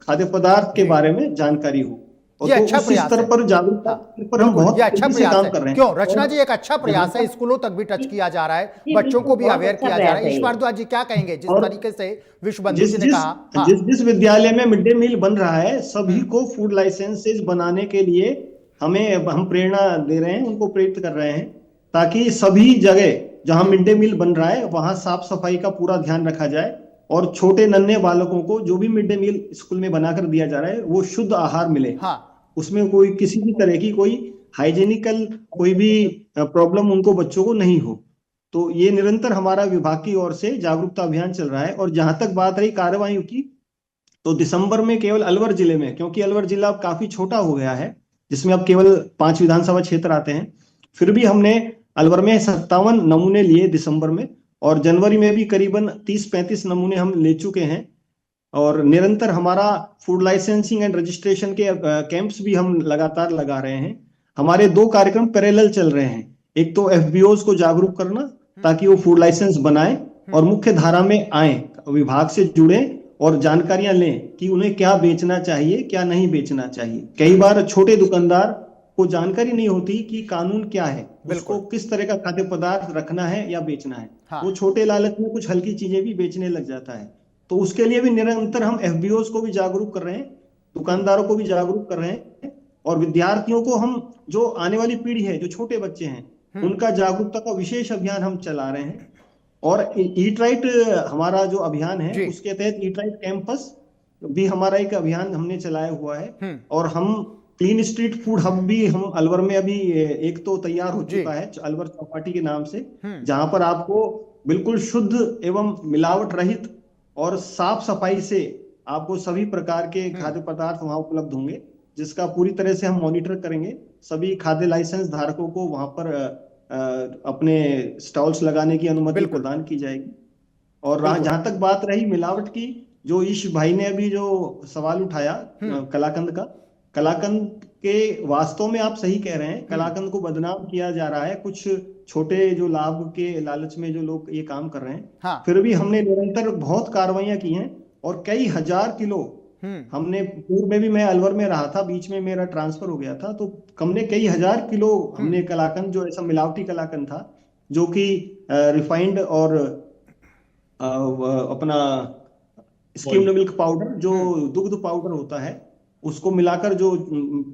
खाद्य पदार्थ के बारे में जानकारी हो। ये अच्छा प्रयास स्तर पर जागरूकता पर हम बहुत अच्छा प्रयास काम है। कर रहे हैं। क्यों रचना जी, एक अच्छा प्रयास है, स्कूलों तक भी टच किया जा रहा है, बच्चों को भी अवेयर किया जा रहा है। ईश भारद्वाज जी क्या कहेंगे जिस तरीके से विश्वबंधु जी ने कहा, जिस विद्यालय में मिड डे मील बन रहा है सभी को फूड लाइसेंसेस बनाने के लिए हम प्रेरणा दे रहे हैं, उनको प्रेरित कर रहे हैं, ताकि सभी जगह जहां मिड डे मील बन रहा है वहां साफ सफाई का पूरा ध्यान रखा जाए, और छोटे नन्हे बालकों को जो भी मिड डे मील स्कूल में बनाकर दिया जा रहा है वो शुद्ध आहार मिले। उसमें कोई किसी भी तरह की कोई हाइजीनिकल कोई भी प्रॉब्लम उनको बच्चों को नहीं हो। तो ये निरंतर हमारा विभाग की ओर से जागरूकता अभियान चल रहा है। और जहां तक बात रही कार्रवाइयों की, तो दिसंबर में केवल अलवर जिले में, क्योंकि अलवर जिला अब काफी छोटा हो गया है, जिसमें अब केवल 5 विधानसभा क्षेत्र आते हैं, फिर भी हमने अलवर में 57 नमूने लिए दिसंबर में, और जनवरी में भी करीबन 30-35 नमूने हम ले चुके हैं। और निरंतर हमारा फूड लाइसेंसिंग एंड रजिस्ट्रेशन के कैंप्स भी हम लगातार लगा रहे हैं। हमारे 2 कार्यक्रम पैरेलल चल रहे हैं। एक तो एफबीओज को जागरूक करना ताकि वो फूड लाइसेंस बनाएं और मुख्य धारा में आए, विभाग से जुड़े और जानकारियां लें कि उन्हें क्या बेचना चाहिए, क्या नहीं बेचना चाहिए। कई बार छोटे दुकानदार को जानकारी नहीं होती कि कानून क्या है, उसको किस तरह का खाद्य पदार्थ रखना है या बेचना है। हाँ। वो छोटे लालच में कुछ हल्की चीजें भी बेचने लग जाता है। तो उसके लिए भी निरंतर हम एफबीओज को भी जागरूक कर रहे हैं, दुकानदारों को भी जागरूक कर रहे हैं, और विद्यार्थियों को हम, जो आने वाली पीढ़ी है, जो छोटे बच्चे हैं, उनका जागरूकता का विशेष अभियान हम चला रहे हैं। और ईट राइट हमारा जो अभियान है, उसके तहत ईट राइट कैंपस भी हमारा एक अभियान हमने चलाया हुआ है। और हम क्लीन स्ट्रीट फूड हब भी हम अलवर में अभी एक तो तैयार हो चुका है, अलवर चौपाटी के नाम से, जहां पर आपको बिल्कुल शुद्ध एवं मिलावट रहित और साफ सफाई से आपको सभी प्रकार के खाद्य पदार्थ वहां उपलब्ध होंगे, जिसका पूरी तरह से हम मॉनिटर करेंगे। सभी खाद्य लाइसेंस धारकों को वहां पर अपने स्टॉल्स लगाने की अनुमति प्रदान की जाएगी। और जहां तक बात रही मिलावट की, जो ईश भाई ने अभी जो सवाल उठाया कलाकंद का, कलाकंद के वास्तव में आप सही कह रहे हैं, कलाकंद को बदनाम किया जा रहा है, कुछ छोटे जो लाभ के लालच में जो लोग ये काम कर रहे हैं। हाँ। फिर भी हमने निरंतर बहुत कार्रवाइयां की हैं और कई हजार किलो हमने, पूर्व में भी मैं अलवर में रहा था, बीच में मेरा ट्रांसफर हो गया था, तो हमने कई हजार किलो हमने कलाकंद, जो ऐसा मिलावटी कलाकंद था, जो कि रिफाइंड और अपना स्किम्ड मिल्क पाउडर, जो दुग्ध पाउडर होता है, उसको मिलाकर जो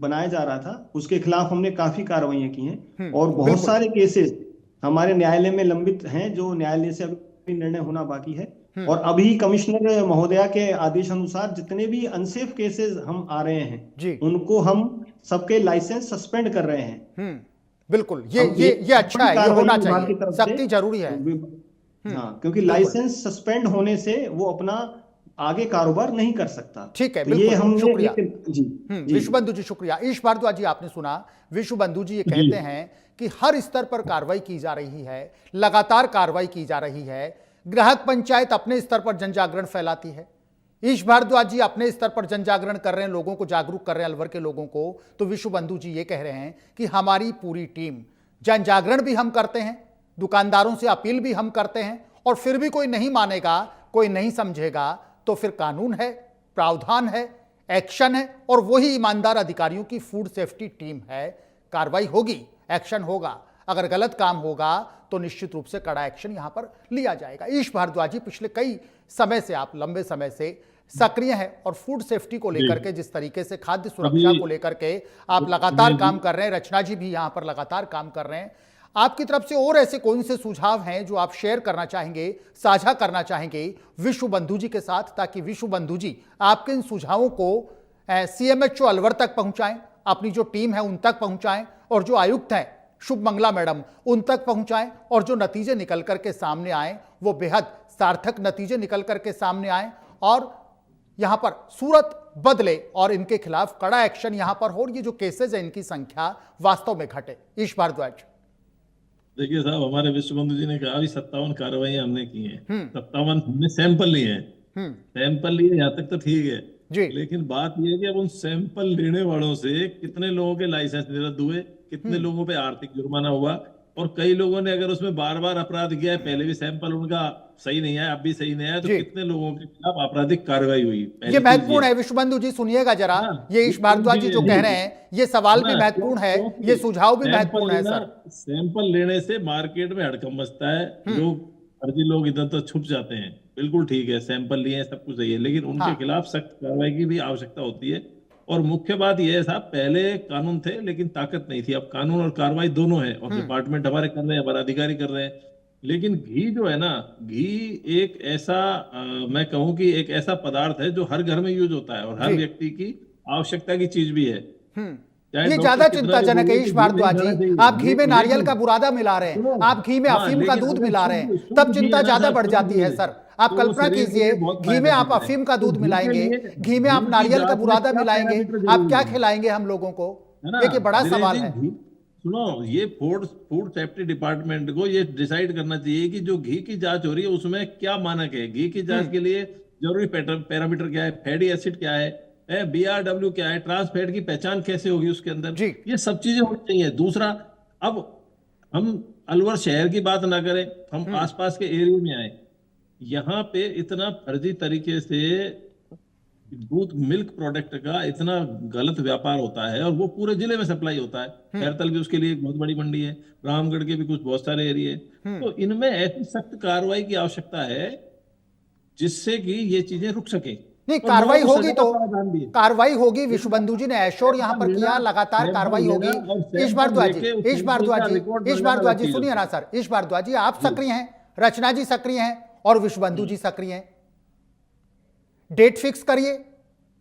बनाया जा रहा था, उसके खिलाफ हमने काफी कार्रवाइयां की हैं। और बहुत सारे केसेस हमारे न्यायालय में लंबित हैं, जो न्यायालय से अभी निर्णय होना बाकी है। और अभी कमिश्नर महोदया के आदेश अनुसार जितने भी अनसेफ केसेस हम आ रहे हैं, उनको हम सबके लाइसेंस सस्पेंड कर रहे हैं। बिल्कुल, ये अच्छा है, ये होना चाहिए, सख्ती जरूरी है। हाँ, क्योंकि लाइसेंस सस्पेंड होने से वो अपना आगे कारोबार नहीं कर सकता। ठीक है, बिल्कुल, ये हमने शुक्रिया विश्वबंधु जी, शुक्रिया। ईश भारद्वाज जी, आपने सुना, विश्वबंधु जी ये कहते हैं कि हर स्तर पर कार्रवाई की जा रही है, लगातार कार्रवाई की जा रही है। ग्राहक पंचायत अपने स्तर पर जन जागरण फैलाती है, ईश भारद्वाज जी अपने स्तर पर जन जागरण कर रहे हैं, लोगों को जागरूक कर रहे हैं, अलवर के लोगों को। तो विश्वबंधु जी ये कह रहे हैं कि हमारी पूरी टीम, जन जागरण भी हम करते हैं, दुकानदारों से अपील भी हम करते हैं, और फिर भी कोई नहीं मानेगा, कोई नहीं समझेगा, तो फिर कानून है, प्रावधान है, एक्शन है, और वही ईमानदार अधिकारियों की फूड सेफ्टी टीम है। कार्रवाई होगी, एक्शन होगा, अगर गलत काम होगा तो निश्चित रूप से कड़ा एक्शन यहां पर लिया जाएगा। ईश भारद्वाज जी, पिछले कई समय से, आप लंबे समय से सक्रिय हैं और फूड सेफ्टी को लेकर के, जिस तरीके से खाद्य सुरक्षा को लेकर के आप लगातार काम कर रहे हैं, रचना जी भी यहां पर लगातार काम कर रहे हैं। आपकी तरफ से और ऐसे कौन से सुझाव हैं जो आप शेयर करना चाहेंगे, साझा करना चाहेंगे विश्वबंधु जी के साथ, ताकि विश्वबंधु जी आपके इन सुझावों को सीएमएचओ अलवर तक पहुंचाएं, अपनी जो टीम है उन तक पहुंचाएं, और जो आयुक्त हैं शुभ मंगला मैडम उन तक पहुंचाएं, और जो नतीजे निकल करके सामने आए वो बेहद सार्थक नतीजे निकल करके सामने आए, और यहां पर सूरत बदले और इनके खिलाफ कड़ा एक्शन यहां पर हो, और ये जो केसेज है इनकी संख्या वास्तव में घटे। ईश भारद्वाज। देखिए साहब, हमारे विश्वबंधु जी ने कहा 57 कार्रवाई हमने की हैं, 57 हमने सैंपल लिए हैं, सैंपल लिए, यहाँ तक तो ठीक है जी। लेकिन बात यह है कि अब उन सैंपल लेने वालों से कितने लोगों के लाइसेंस निरस्त हुए, कितने लोगों पे आर्थिक जुर्माना हुआ, और कई लोगों ने अगर उसमें बार बार अपराध किया है, पहले भी सैंपल उनका सही नहीं है, अब भी सही नहीं है, तो कितने लोगों के खिलाफ आपराधिक कार्रवाई हुई। ये महत्वपूर्ण है विश्वबंधु जी, सुनिएगा जरा, ये ईश भारद्वाज जी जो कह रहे हैं, ये सवाल भी महत्वपूर्ण है, ये सुझाव भी महत्वपूर्ण है सर। सैंपल लेने से मार्केट में हड़कंप मचता है, लोग, फर्जी लोग इधर तो छुप जाते हैं। बिल्कुल ठीक है, सैंपल लिए, सब कुछ सही है, लेकिन उनके खिलाफ सख्त कार्रवाई की भी आवश्यकता होती है। और मुख्य बात यह है साहब, पहले कानून थे लेकिन ताकत नहीं थी, अब कानून और कार्रवाई दोनों है, और डिपार्टमेंट हमारे कर रहे हैं, हमारे अधिकारी कर रहे हैं। लेकिन घी जो है ना, घी एक ऐसा मैं कहूं कि एक ऐसा पदार्थ है जो हर घर में यूज होता है और हर व्यक्ति की आवश्यकता की चीज भी है। चाहे ये डॉक्टर ज्यादा कितना भी चिंताजनक है बोले ईश कि घी नहीं भारद्वाज खाना जी। चाहिए, आप घी में नारियल लेकिन का बुरादा मिला रहे हैं, सुनो, आप घी में हाँ, अफीम का लेकिन दूध अगर मिला रहे हैं, शुद्ध तब घी चिंता है ना ज्यादा सर, बढ़ शुद्ध जाती है घी, सर। आप तो वो कल्पना शरीर के कीजिए, लिए बहुत घी में आप फायदेमंद है। अफीम का तो दूध घी के मिलाएंगे, लिए घी में आप घी की नारियल का जांच में बुरादा क्या मिलाएंगे, पैरामीटर आप क्या जरूरी खिलाएंगे हम लोगों को? है ना? ये बड़ा दिनेश सवाल जी, है। घी सुनो, ये फूड फूड सेफ्टी डिपार्टमेंट को ये डिसाइड करना चाहिए कि जो घी की जांच हो रही है उसमें क्या मानक है। घी की जांच के लिए जरूरी पैरामीटर क्या है, फैटी एसिड क्या है, BRW क्या है, ट्रांस फैट की पहचान कैसे होगी उसके अंदर, जी ये सब चीजें होनी चाहिए। दूसरा, अब हम अलवर शहर की बात ना करें, हम आसपास के एरिया में आए, यहाँ पे इतना फर्जी तरीके से दूध मिल्क प्रोडक्ट का इतना गलत व्यापार होता है, और वो पूरे जिले में सप्लाई होता है। खैरतल भी उसके लिए एक बहुत बड़ी मंडी है, रामगढ़ के भी कुछ बहुत सारे एरिया है। तो इनमें ऐसी सख्त कार्रवाई की आवश्यकता है जिससे कि ये चीजें रुक सके, नहीं, और लोगों कार्रवाई को होगी सजा का तो प्रावधान भी है। कार्रवाई होगी। विश्वबंधु जी ने ऐश्योर यहाँ पर किया, लगातार कार्रवाई होगी। ईश भारद्वाज जी, ईश भारद्वाज जी, ईश भारद्वाज जी सुनिए ना सर। ईश भारद्वाज जी, आप सक्रिय हैं, रचना जी सक्रिय हैं और विश्वबंधु जी सक्रिय हैं। डेट फिक्स करिए,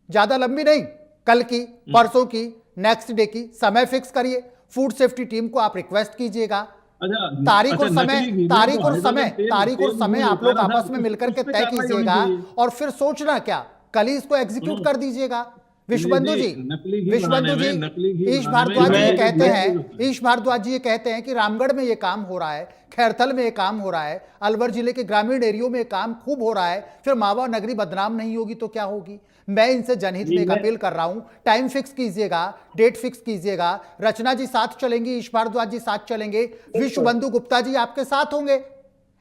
ज्यादा लंबी नहीं, कल की, परसों की, नेक्स्ट डे की, समय फिक्स करिए। फूड सेफ्टी टीम को आप रिक्वेस्ट कीजिएगा, तारीख और समय, तारीख और समय, तारीख और समय आप लोग आपस में मिलकर के तय कीजिएगा, और फिर सोचना क्या, कल ही इसको एग्जीक्यूट कर दीजिएगा। विश्वबंधु जी, विश्वबंधु जी, ईश भारद्वाज जी ये कहते हैं, ईश भारद्वाज जी ये कहते हैं कि रामगढ़ में ये काम हो रहा है, खैरथल में ये काम हो रहा है, अलवर जिले के ग्रामीण एरियो में काम खूब हो रहा है, फिर मावा नगरी बदनाम नहीं होगी तो क्या होगी? मैं इनसे जनहित में एक अपील कर रहा हूं, टाइम फिक्स कीजिएगा, डेट फिक्स कीजिएगा। रचना जी साथ चलेंगी, ईश भारद्वाज जी साथ चलेंगे, विश्वबंधु गुप्ता जी आपके साथ होंगे।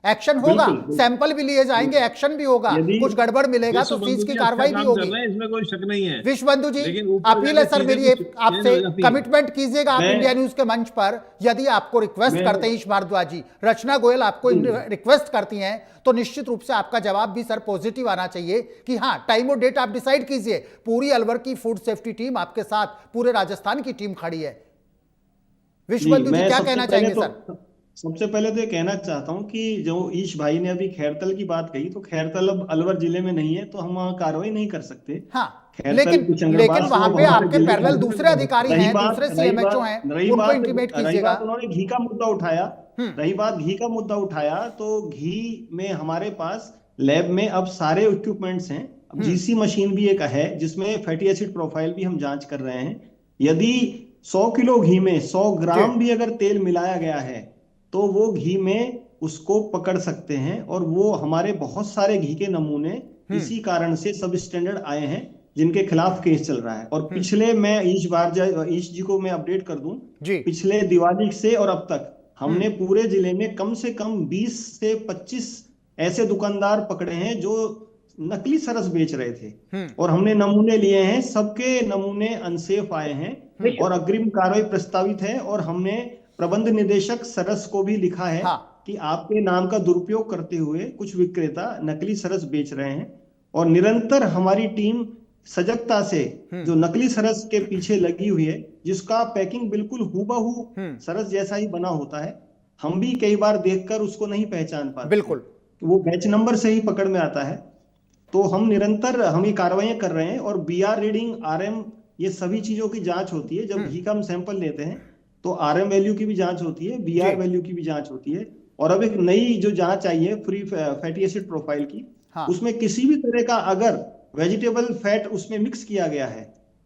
एक्शन होगा, सैंपल भी लिए जाएंगे, एक्शन भी होगा, कुछ गड़बड़ मिलेगा तो फीस की कार्रवाई भी होगी। इसमें कोई शक नहीं है। विश्वबंधु जी, अपील है सर मेरी आपसे, कमिटमेंट कीजिएगा आप इंडिया न्यूज के मंच पर। यदि आपको रिक्वेस्ट करते हैं ईश भारद्वाज जी, रचना गोयल आपको रिक्वेस्ट करती हैं, तो निश्चित रूप से आपका जवाब भी सर पॉजिटिव आना चाहिए कि हाँ, टाइम और डेट आप डिसाइड कीजिए। पूरी अलवर की फूड सेफ्टी टीम आपके साथ, पूरे राजस्थान की टीम खड़ी है। विश्वबंधु जी क्या कहना चाहेंगे सर? सबसे पहले तो ये कहना चाहता हूँ कि जो ईश भाई ने अभी खैरतल की बात कही, तो खैरतल अब अलवर जिले में नहीं है, तो हम वहाँ कार्रवाई नहीं कर सकते। हाँ, खैरतल लेकिन वहां पे आपके पैरेलल दूसरे अधिकारी हैं, दूसरे सीएमएचओ हैं, उनको इंटीमेट कीजिएगा। उन्होंने घी का मुद्दा उठाया, रही बात घी का मुद्दा उठाया, तो घी में हमारे पास लैब में अब सारे इक्विपमेंट्स हैं। अब GC मशीन भी एक है जिसमें फैटी एसिड प्रोफाइल भी हम जांच कर रहे हैं। यदि 100 किलो घी में 100 ग्राम भी अगर तेल मिलाया गया है तो वो घी में उसको पकड़ सकते हैं, और वो हमारे बहुत सारे घी के नमूने इसी कारण से सब स्टैंडर्ड आए हैं जिनके खिलाफ केस चल रहा है। और पिछले, मैं ईश जी को मैं अपडेट कर दूं, पिछले दिवाली से और अब तक हमने पूरे जिले में कम से कम 20 से 25 ऐसे दुकानदार पकड़े हैं जो नकली सरस बेच रहे थे, और हमने नमूने लिए हैं, सबके नमूने अनसेफ आए हैं और अग्रिम कार्रवाई प्रस्तावित है। और हमने प्रबंध निदेशक सरस को भी लिखा है कि आपके नाम का दुरुपयोग करते हुए कुछ विक्रेता नकली सरस बेच रहे हैं, और निरंतर हमारी टीम सजगता से जो नकली सरस के पीछे लगी हुई है, जिसका पैकिंग बिल्कुल हूबहू सरस जैसा ही बना होता है, हम भी कई बार देखकर उसको नहीं पहचान पाते, बिल्कुल वो बैच नंबर से ही पकड़ में आता है। तो हम निरंतर ये कार्रवाइयां कर रहे हैं, और BR रीडिंग, RM, ये सभी चीजों की जांच होती है। जब घी का हम सैंपल लेते हैं तो RM वैल्यू की भी जांच होती है, BR वैल्यू की भी जांच होती है, और अब एक नई जो जांच आई है फ्री फैटी एसिड प्रोफाइल की, उसमें किसी भी तरह का अगर वेजिटेबल फैट उसमें मिक्स किया गया है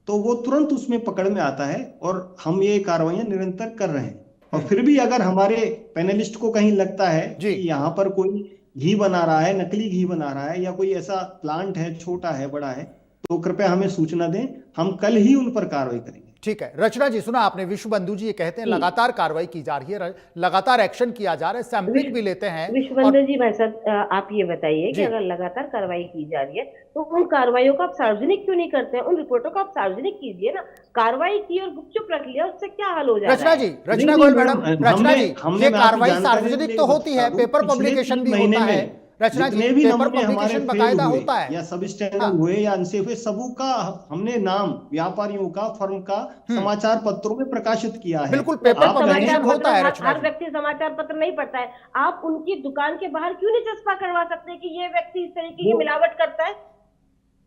तो वो तुरंत उसमें पकड़ में आता है, और हम ये कार्रवाइयां निरंतर कर रहे हैं। और फिर भी अगर हमारे पैनलिस्ट को कहीं लगता है कि यहाँ पर कोई घी बना रहा है, नकली घी बना रहा है, या कोई ऐसा प्लांट है, छोटा है, बड़ा है, तो कृपया हमें सूचना दें, हम कल ही उन पर कार्रवाई करेंगे। ठीक है, रचना जी सुना आपने, विश्वबंधु जी ये कहते हैं लगातार कार्रवाई की जा रही है, लगातार एक्शन किया जा रहा है, सैंपलिंग भी लेते हैं। विश्वबंधु जी भाई साहब, आप ये बताइए कि अगर लगातार कार्रवाई की जा रही है तो उन कार्रवाइयों को आप सार्वजनिक क्यों नहीं करते हैं? उन रिपोर्टों को आप सार्वजनिक कीजिए ना। कार्रवाई की और गुपचुप रख लिया, उससे क्या हल हो जाएगा? रचना जी, रचना गोयल मैडम, रचना जी, ये कार्रवाई सार्वजनिक तो होती है, पेपर पब्लिकेशन भी होता है। रचना जी, पेपर पब्लिकेशन बकायदा होता है, या सब स्टैंडर्ड हुए या अनसेफ हुए, सबू का हमने नाम, व्यापारियों का, फर्म का समाचार पत्रों में प्रकाशित किया है। बिल्कुल, पेपर पब्लिकेशन होता है। हर व्यक्ति समाचार पत्र नहीं पढ़ता है। आप उनकी दुकान के बाहर क्यों नहीं चस्पा करवा सकते कि ये व्यक्ति इस तरीके की मिलावट करता है?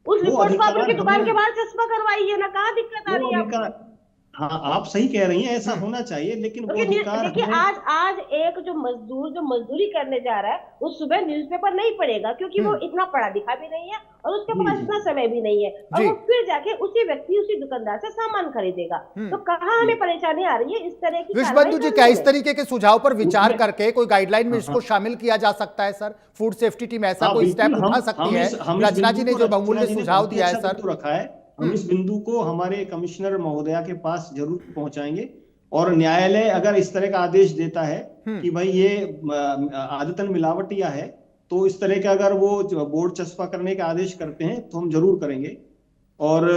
उस रिपोर्ट को आप उनकी दुकान के बाहर चस्पा करवाइए ना, कहाँ दिक्कत आ रही है? हाँ, आप सही कह रही हैं, ऐसा होना चाहिए, लेकिन वो क्योंकि अधिकार देखिए हमें। आज एक जो मजदूरी करने जा रहा है वो सुबह न्यूज़पेपर नहीं पढ़ेगा, क्योंकि वो इतना पढ़ा लिखा भी नहीं है और उसके जी पास जी इतना समय भी नहीं है, और जी वो फिर जाके उसी व्यक्ति उसी दुकानदार से सामान खरीदेगा। तो कहाँ हमें परेशानी आ रही है इस तरह की कार्रवाई विश्वबंधु जी, क्या करने इस में? तरीके के सुझाव पर विचार उसमें करके कोई गाइडलाइन में हाँ इसको हाँ शामिल किया जा सकता है सर? फूड सेफ्टी टीम ऐसा हाँ, कोई बिल्कुल। स्टेप उठा सकती है? हम इस रचना जी बिंदु ने को, जो रचना बहुमूल्य जी ने सुझाव बहुत ही दिया है अच्छा सर। बिंदु रखा है। हम इस बिंदु को हमारे कमिश्नर महोदया के पास जरूर पहुंचाएंगे, और न्यायालय अगर इस तरह का आदेश देता है कि भाई ये आदतन मिलावटिया है, तो इस तरह का अगर वो बोर्ड चस्पा करने का आदेश करते हैं तो हम जरूर करेंगे। और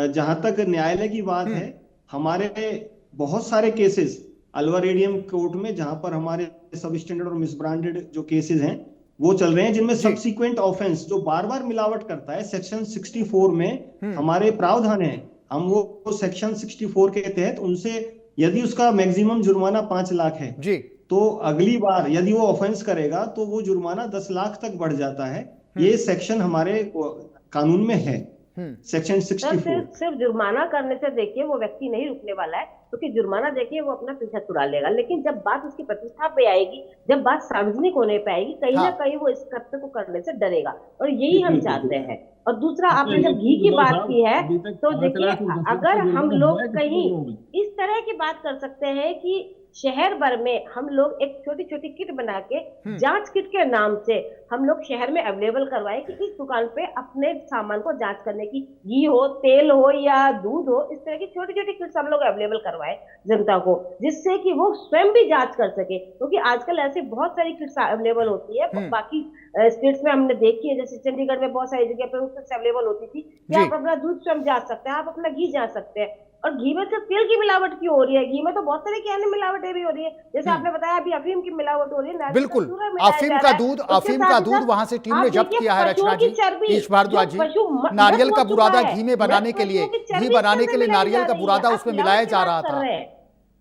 जहां तक न्यायालय की बात है, हमारे बहुत सारे केसेस अलवर एडीएम कोर्ट में, जहां पर हमारे सब स्टैंडर्ड और मिसब्रांडेड जो केसेस हैं वो चल रहे हैं, जिनमें जी सब्सिक्वेंट ऑफेंस जो बार बार मिलावट करता है, सेक्शन 64 में हमारे प्रावधान है। हम वो सेक्शन 64 के तहत उनसे, यदि उसका मैक्सिमम जुर्माना 5 लाख है, जी तो अगली बार यदि वो ऑफेंस करेगा तो वो जुर्माना 10 लाख तक बढ़ जाता है। ये सेक्शन हमारे कानून में है, सेक्शन सर 64। सिर्फ जुर्माना करने से देखिए वो व्यक्ति नहीं रुकने वाला है, क्योंकि जुर्माना देखिए वो अपना पीछा छुड़ा लेगा, लेकिन जब बात उसकी प्रतिष्ठा पे आएगी, जब बात सार्वजनिक होने पे आएगी, कहीं ना हाँ कहीं वो इस कृत्य को करने से डरेगा, और यही हम बिल्कुल चाहते बिल्कुल। हैं। और दूसरा, अच्छा, आपने जब घी लेकिन की गुलाब बात साहब, की है, अभी तक तो 5 देखिए लाख और 10 लाख अगर का हम जुर्माना हुआ लोग है किसी कहीं लोगों में? इस तरह की बात कर सकते हैं कि शहर भर में हम लोग एक छोटी छोटी किट बना के, जांच किट के नाम से हम लोग शहर में अवेलेबल करवाए कि इस दुकान पे अपने सामान को जांच करने की, घी हो, तेल हो या दूध हो, इस तरह की छोटी छोटी किट्स हम लोग अवेलेबल करवाए जनता को, जिससे कि वो स्वयं भी जांच कर सके, क्योंकि आजकल ऐसी बहुत सारी किट्स अवेलेबल होती है बाकी स्टेट्स में, हमने देखी है, जैसे चंडीगढ़ में बहुत सारी जगह पे वो किट्स अवेलेबल होती थी कि जी आप अपना दूध स्वयं जांच सकते हैं, आप अपना घी जांच सकते हैं। और घी में सिर्फ तेल की मिलावट क्यों हो रही है, घी में तो बहुत सारी अन्य मिलावटें भी हो रही है, जैसे आपने बताया अभी अफीम की मिलावट हो रही है, नारियल का बिल्कुल। चूरा मिलाया जा रहा है, उसके अफीम साथ का ही दूध साथ वहां से टीम आप ने जब्त देखिए किया है पशुओं रचना की जी, चर्बी, ईश जो भारद्वाज जी। पशु नारियल मृत का हो चुका बुरादा है, घी में बनाने मृत के लिए, पशुओं की घी चर्बी बनाने इसके के अंदर लिए मिलाई जा नारियल का रही है, बुरादा आप उसमें मिलावट मिलाया की जा बात रहा कर था। रहे हैं।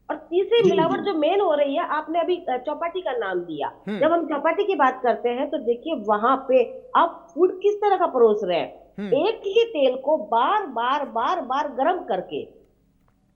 और तीसरी जी मिलावट जी जो मेन हो रही है, आपने अभी चौपाटी का नाम दिया, जब हम चौपाटी की बात करते हैं तो देखिए वहां पे आप फूड किस तरह का परोस रहे हैं, एक ही तेल को बार बार बार बार गर्म करके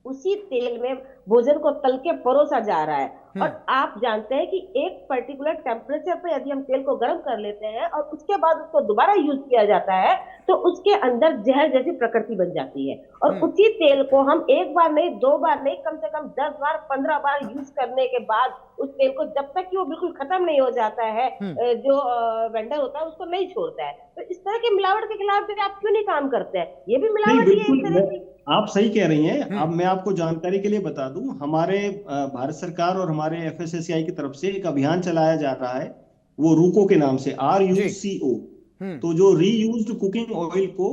उसी तेल में भोजन को तल के परोसा जा रहा है। और आप जानते हैं कि एक पर्टिकुलर टेम्परेचर पे यदि हम तेल को गर्म कर लेते हैं और उसके बाद उसको दोबारा यूज किया जाता है, तो उसके अंदर जहर जैसी प्रकृति बन जाती है, और उसी तेल को हम एक बार नहीं, 2 बार नहीं, कम से कम 10 बार 15 बार यूज करने के बाद उस तेल को जब तक कि वो बिल्कुल खत्म नहीं हो जाता है, जो वेंडर होता है उसको नहीं छोड़ता है। तो इस तरह की मिलावट के खिलाफ भी आप क्यों नहीं काम करते हैं? ये भी नहीं, मिलावट ही है बिल्कुल, एक तरह की। आप सही कह रही हैं। अब मैं आपको जानकारी के लिए बता दूं, हमारे भारत सरकार और हमारे एफएसएसएआई की तरफ से एक अभियान चलाया जा रहा है, वो रूको के नाम से, RUCO। तो जो रीयूज्ड कुकिंग ऑयल को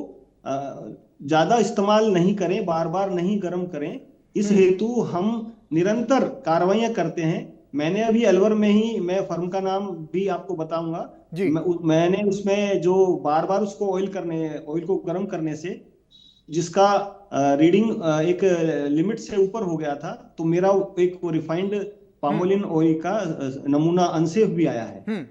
ज्यादा इस्तेमाल नहीं करें, बार बार नहीं गर्म करें, इस हेतु हम निरंतर कार्रवाइयां करते हैं। मैंने अभी अलवर में ही, मैं फर्म का नाम भी आपको बताऊंगा, मैंने उसमें जो बार बार उसको ऑयल को गर्म करने से जिसका रीडिंग एक लिमिट से ऊपर हो गया था, तो मेरा एक रिफाइंड पामोलिन ऑयल का नमूना अनसेफ भी आया है।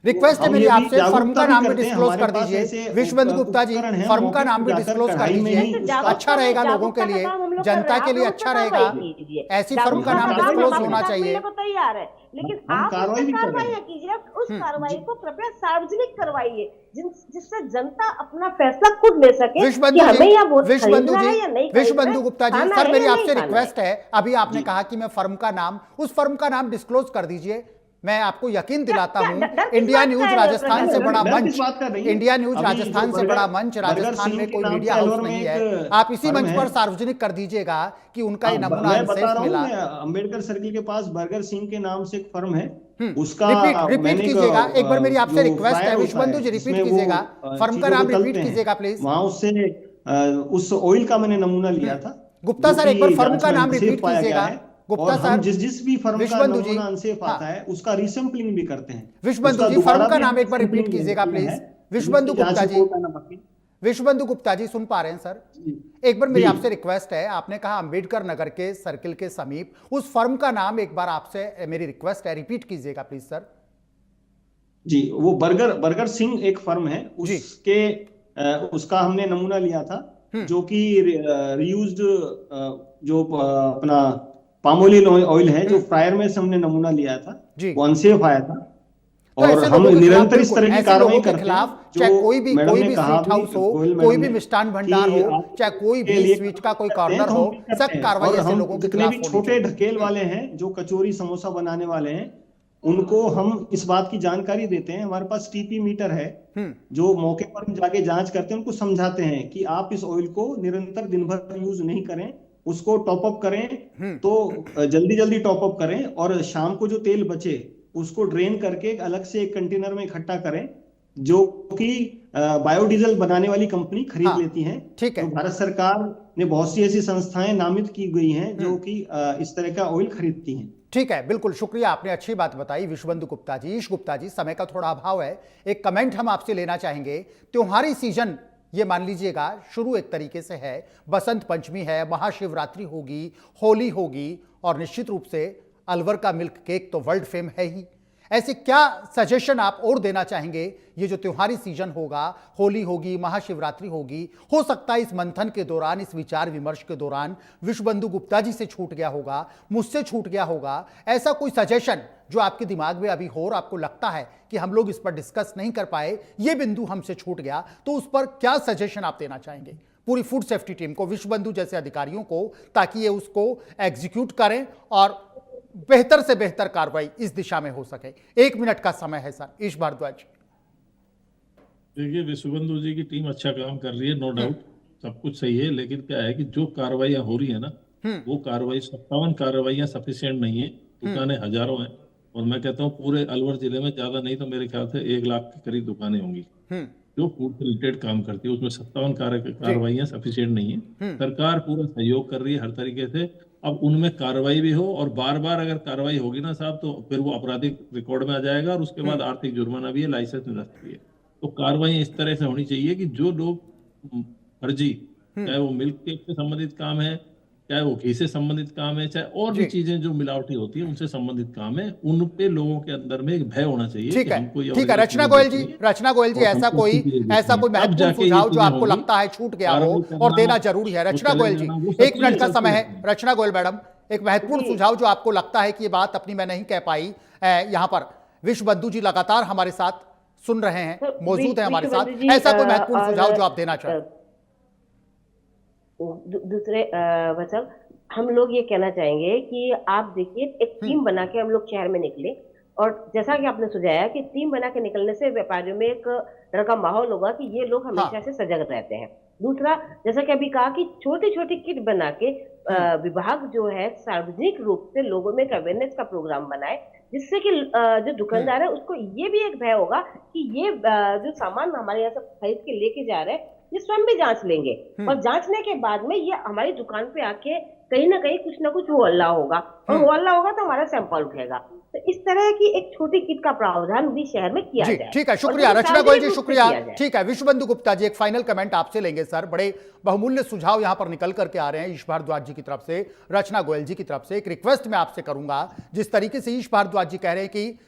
रिक्वेस्ट है हम मेरी ये भी आपसे, फर्म जागरूकता का भी नाम भी करते हैं। डिस्क्लोज हमारे कर पास दीजिए ऐसे विश्वबंधु गुप्ता जी, उपकरण हैं, फर्म का मौके नाम भी पर जाकर डिस्क्लोज कर कढ़ाई में दीजिए, ही उसका अच्छा रहेगा लोगों के लिए, जनता के लिए अच्छा रहेगा। ऐसी फर्म का नाम डिस्क्लोज होना चाहिए। को तैयार है, लेकिन हम आप कार्रवाई भी कर रहे कार्रवाई हैं। कीजिए, उस कार्रवाई को कृपया सार्वजनिक करवाइए, जिससे जनता अपना फैसला खुद ले सके कि हमें या वोट खरीदना है या नहीं खरीदना है, विश्वबंधु गुप्ता जी, खाना सर है मेरी या आपसे नहीं खाना रिक्वेस्ट है, अभी आपने जी। कहा कि मैं फर्म का नाम, उस फर्म का नाम डिस्क्लोज कर दीजिए। मैं आपको यकीन दिलाता हूं, डर किस इंडिया बात न्यूज का है राजस्थान से प्रशासन? बड़ा डर किस मंच, बात का नहीं है? इंडिया न्यूज अभी राजस्थान जो से बड़ा बर्गर मंच, बर्गर राजस्थान सिंह में के कोई नाम मीडिया से हाउस अलवर में नहीं एक है, आप इसी फर्म मंच है। पर सार्वजनिक कर दीजिएगा कि उनका ये नमूना मैं बता अनसेफ रहा हूँ, मिला। मैं अम्बेडकर सर्किल के पास बर्गर सिंह के नाम से एक फर्म है, उसका रिपीट मैंने कीजिएगा एक बार, मेरी आपसे जो रिक्वेस्ट है फ्रायर होता विश्वबंधु है जी, जिसमें रिपीट वो कीजिएगा, फर्म का चीजों को नाम तलते रिपीट कीजिएगा हैं, प्लीज। वहां उससे उस ऑयल का मैंने नमूना लिया था, गुप्ता जो सर कि एक बार फर्म जांच का में नाम अनसेफ रिपीट पाया गया कीजिएगा। है। गुप्ता और हम सर, जिस भी फर्म का विश्वबंधु जी, नमूना अनसेफ आता है उसका रीसैंपलिंग भी करते हैं। विश्वबंधु उसका जी, दोबारा फर्म का भी नाम एक बार सैंपलिंग रिपीट कीजिएगा लिया प्लीज। है, विश्वबंधु जिसकी गुप्ता जांच जी, रिपोर्ट आना बाकी है। विश्वबंधु गुप्ता जी सुन पा रहे हैं सर? एक बार मेरी जी। आपसे रिक्वेस्ट है, आपने कहा अंबेडकर नगर के सर्किल के समीप, उस फर्म का नाम एक बार आपसे मेरी रिक्वेस्ट है रिपीट कीजिएगा प्लीज सर। जी, वो बर्गर सिंह एक फर्म है, उसका हमने नमूना लिया था, जो कि रियूज्ड जो अपना पामोलिन ऑयल है, जो फ्रायर में से हमने नमूना लिया था, जी। वो अनसेफ आया था। तो और ऐसे हम लोगों के खिलाफ निरंतर इस बिल्कुल, तरह की ऐसे कार्रवाई लोगों के करते हैं। खिलाफ जो चाहे मैडम कोई ने भी कहा स्वीट हाउस हो, गोयल कोई मैडम भी ने मिष्ठान भंडार कि हो, आप चाहे कोई के भी लिए स्वीट का कोई करते हैं, कॉर्नर तो हो, हम भी करते सख्त हैं। कार्रवाई और ऐसे हम लोगों के जितने खिलाफ भी होनी छोटे चाहिए। ढकेल वाले हैं, जो कचौरी समोसा बनाने वाले हैं, उनको हम इस बात की जानकारी देते हैं। हमारे पास टीपी मीटर है, जो मौके पर हम जाके जांच करते हैं, उनको समझाते हैं कि आप इस ऑयल को निरंतर दिन भर यूज नहीं करें, उसको टॉप अप करें तो जल्दी जल्दी टॉप अप करें, और शाम को जो तेल बचे उसको ड्रेन करके अलग से एक कंटेनर में इकट्ठा करें, जो कि बायोडीजल बनाने वाली कंपनी खरीद हाँ, लेती है। ठीक है। तो भारत सरकार ने बहुत सी ऐसी संस्थाएं नामित की गई हैं जो कि इस तरह का ऑयल खरीदती हैं। ठीक है, बिल्कुल शुक्रिया, आपने अच्छी बात बताई विश्वबंधु गुप्ता जी। ईश गुप्ता जी, समय का थोड़ा अभाव है, एक कमेंट हम आपसे लेना चाहेंगे। त्योहारी सीजन ये मान लीजिएगा शुरू एक तरीके से है, बसंत पंचमी है, महाशिवरात्रि होगी, होली होगी, और निश्चित रूप से अलवर का मिल्क केक तो वर्ल्ड फेम है ही। ऐसे क्या सजेशन आप और देना चाहेंगे? ये जो त्योहारी सीजन होगा, होली होगी, महाशिवरात्रि होगी, हो सकता है इस मंथन के दौरान, इस विचार विमर्श के दौरान विश्वबंधु गुप्ता जी से छूट गया होगा, मुझसे छूट गया होगा, ऐसा कोई सजेशन जो आपके दिमाग में अभी हो और आपको लगता है कि हम लोग इस पर डिस्कस नहीं कर पाए, ये बिंदु हमसे छूट गया, तो उस पर क्या सजेशन आप देना चाहेंगे पूरी फूड सेफ्टी टीम को, विश्वबंधु जैसे अधिकारियों को, ताकि ये उसको एग्जीक्यूट करें और बेहतर से बेहतर कार्रवाई इस दिशा में हो सके? 1 मिनट का समय है सर। ईश भारद्वाज। देखिए, विश्वबंधु जी की टीम अच्छा काम कर रही है, नो डाउट, सब कुछ सही है। लेकिन क्या है कि जो कार्रवाइयां हो रही है ना, वो कार्रवाई 57 कार्रवाइयां सफिशिएंट नहीं है। दुकानें हजारों हैं, और मैं कहता हूँ पूरे अलवर जिले में ज्यादा नहीं तो मेरे ख्याल से 1 लाख के करीब दुकानें होंगी जो फूड से रिलेटेड काम करती है। उसमें 57 कार्रवाइयां सफिशिएंट नहीं है। सरकार पूरा सहयोग कर रही है हर तरीके से। अब उनमें कार्रवाई भी हो, और बार बार अगर कार्रवाई होगी ना साहब, तो फिर वो आपराधिक रिकॉर्ड में आ जाएगा, और उसके बाद आर्थिक जुर्माना भी है, लाइसेंस निरस्त भी है। तो कार्रवाई इस तरह से होनी चाहिए कि जो लोग फर्जी, चाहे वो मिल्क केक से संबंधित काम है, चाहे वो घी से संबंधित काम है, चाहे और भी चीजें जो मिलावटी होती है उनसे संबंधित काम है, उन पे लोगों के अंदर में एक भय होना चाहिए। ठीक कि है, हमको ये ठीक है। रचना गोयल जी, रचना गोयल जी, ऐसा कोई महत्वपूर्ण सुझाव जो आपको लगता है छूट गया हो और देना जरूरी है? रचना गोयल जी, 1 मिनट का समय है। रचना गोयल मैडम, एक महत्वपूर्ण सुझाव जो आपको लगता है कि ये बात अपनी मैं नहीं कह पाई, यहाँ पर विश्वबंधु जी लगातार हमारे साथ सुन रहे हैं, मौजूद है हमारे साथ, ऐसा कोई महत्वपूर्ण सुझाव जो आप देना चाहें? दूसरे मतलब हम लोग ये कहना चाहेंगे कि आप देखिए, एक टीम बना के हम लोग शहर में निकले, और जैसा कि आपने सुझाया कि टीम बना के निकलने से व्यापारियों में एक तरह का माहौल होगा कि ये लोग हमेशा से सजग रहते हैं। दूसरा, जैसा कि अभी कहा कि छोटी छोटी किट बना के विभाग जो है सार्वजनिक रूप से लोगों में एक अवेयरनेस का प्रोग्राम बनाए, जिससे कि जो दुकानदार है उसको ये भी एक भय होगा कि ये जो सामान हमारे यहाँ से खरीद के लेके जा रहे हैं, ये स्वयं भी जांच लेंगे, और जांचने के बाद में ये हमारी दुकान पे आके कहीं ना कुछ हो हल्ला होगा, और हो हल्ला होगा तो हमारा सैंपल उठेगा। तो इस तरह की एक छोटी किट का प्रावधान भी शहर में किया जाए। ठीक है, शुक्रिया रचना गोयल जी, शुक्रिया। ठीक है, विश्वबंधु गुप्ता जी, एक फाइनल कमेंट आपसे लेंगे सर। बड़े बहुमूल्य सुझाव यहां पर निकल करके आ रहे हैं ईश भारद्वाज जी की तरफ से, रचना गोयल जी की तरफ से। एक रिक्वेस्ट मैं आपसे करूंगा, जिस तरीके से ईश भारद्वाज जी कह रहे हैं कि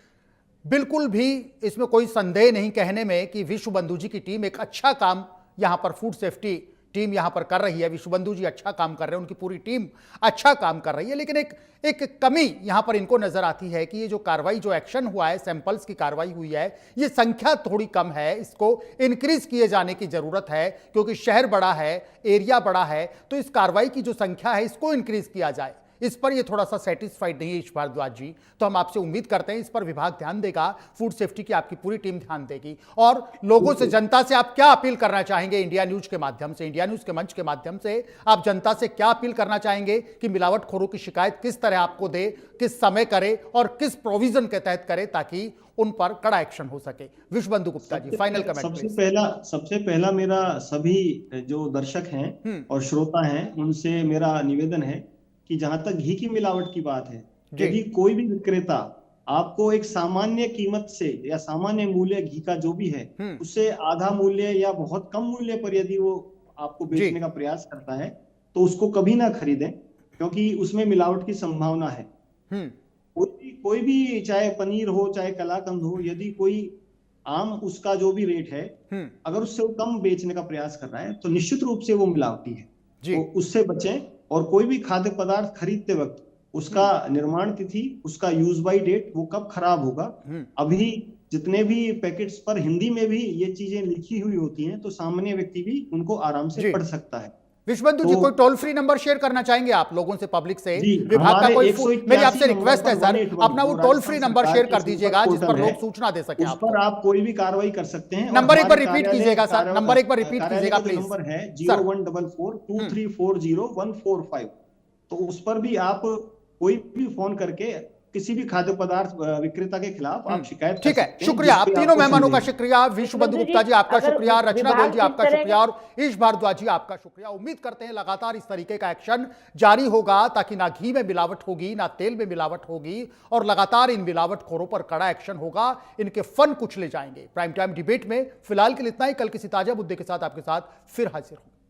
बिल्कुल भी इसमें कोई संदेह नहीं कहने में कि विश्वबंधु जी की टीम एक अच्छा काम यहां पर फूड सेफ्टी टीम यहां पर कर रही है, विश्वबंधु जी अच्छा काम कर रहे हैं, उनकी पूरी टीम अच्छा काम कर रही है। लेकिन एक कमी यहां पर इनको नजर आती है कि ये जो कार्रवाई, जो एक्शन हुआ है, सैंपल्स की कार्रवाई हुई है, ये संख्या थोड़ी कम है, इसको इंक्रीज किए जाने की जरूरत है, क्योंकि शहर बड़ा है, एरिया बड़ा है, तो इस कार्रवाई की जो संख्या है इसको इंक्रीज किया जाए। इस पर ये थोड़ा सा सेटिस्फाइड नहीं है ईश भारद्वाज जी, तो हम आपसे उम्मीद करते हैं इस पर विभाग ध्यान देगा, फूड सेफ्टी की आपकी पूरी टीम ध्यान देगी। और लोगों से, जनता से आप क्या अपील करना चाहेंगे इंडिया न्यूज के माध्यम से, इंडिया न्यूज के मंच के माध्यम से आप जनता से क्या अपील करना चाहेंगे कि मिलावटखोरों की शिकायत किस तरह आपको दे, किस समय करे और किस प्रोविजन के तहत करे, ताकि उन पर कड़ा एक्शन हो सके? Vishwabandhu Gupta ji, final comment. सबसे पहला मेरा सभी जो दर्शक हैं और श्रोता हैं उनसे मेरा निवेदन है कि जहां तक घी की मिलावट की बात है, यदि कोई भी विक्रेता आपको एक सामान्य कीमत से या सामान्य मूल्य घी का जो भी है उससे आधा मूल्य या बहुत कम मूल्य पर यदि वो आपको बेचने का प्रयास करता है, तो उसको कभी ना खरीदें, क्योंकि उसमें मिलावट की संभावना है। कोई भी चाहे पनीर हो चाहे कलाकंद हो, यदि कोई आम उसका जो भी रेट है, अगर उससे वो कम बेचने का प्रयास कर रहा है तो निश्चित रूप से वो मिलावटी है। जी। तो उससे बचें। और कोई भी खाद्य पदार्थ खरीदते वक्त उसका निर्माण तिथि, उसका यूज बाय डेट, वो कब खराब होगा, अभी जितने भी पैकेट्स पर हिंदी में भी ये चीजें लिखी हुई होती हैं, तो सामान्य व्यक्ति भी उनको आराम से जी। पढ़ सकता है। विश्वबंधु जी, तो कोई टोल फ्री नंबर शेयर करना चाहेंगे आप लोगों से, पब्लिक से? जी, विभाग का हमारे कोई 181 मेरी आपसे नंबर रिक्वेस्ट है पर सर, 181 अपना वो जो टोल फ्री राजस्थान नंबर सरकार शेयर की कर सुपर दीजिएगा जिस पर पोर्टल लोग है, सूचना दे सके उस आपको। पर आप कोई भी कार्रवाई कर सकते हैं। और नंबर एक बार हमारे रिपीट कार्यालय कीजिएगा सर, नंबर एक बार रिपीट कार्यालय कीजिएगा का जो प्लीज नंबर है सर। 01442340 तो उस पर भी आप कोई भी फोन करके किसी भी खाद्य पदार्थ विक्रेता के खिलाफ आप शिकायत कर ठीक है, सकते हैं, शुक्रिया। आप जिस पे तीनों आपको मेहमानों का संदेह है। शुक्रिया, विश्वबंधु विश्वबंधु गुप्ता जी, जी आपका अगर शुक्रिया, रचना गोयल जी विभाग आपका इस तरह शुक्रिया और ईश भारद्वाज जी आपका शुक्रिया। उम्मीद करते हैं लगातार इस तरीके का एक्शन जारी होगा ताकि ना घी में मिलावट होगी, ना तेल में मिलावट होगी, और लगातार इन मिलावटखोरों पर कड़ा एक्शन होगा, इनके फन कुचले जाएंगे। प्राइम टाइम डिबेट में फिलहाल के लिए इतना ही। कल किसी ताजा मुद्दे के साथ आपके साथ फिर हाजिर होंगे।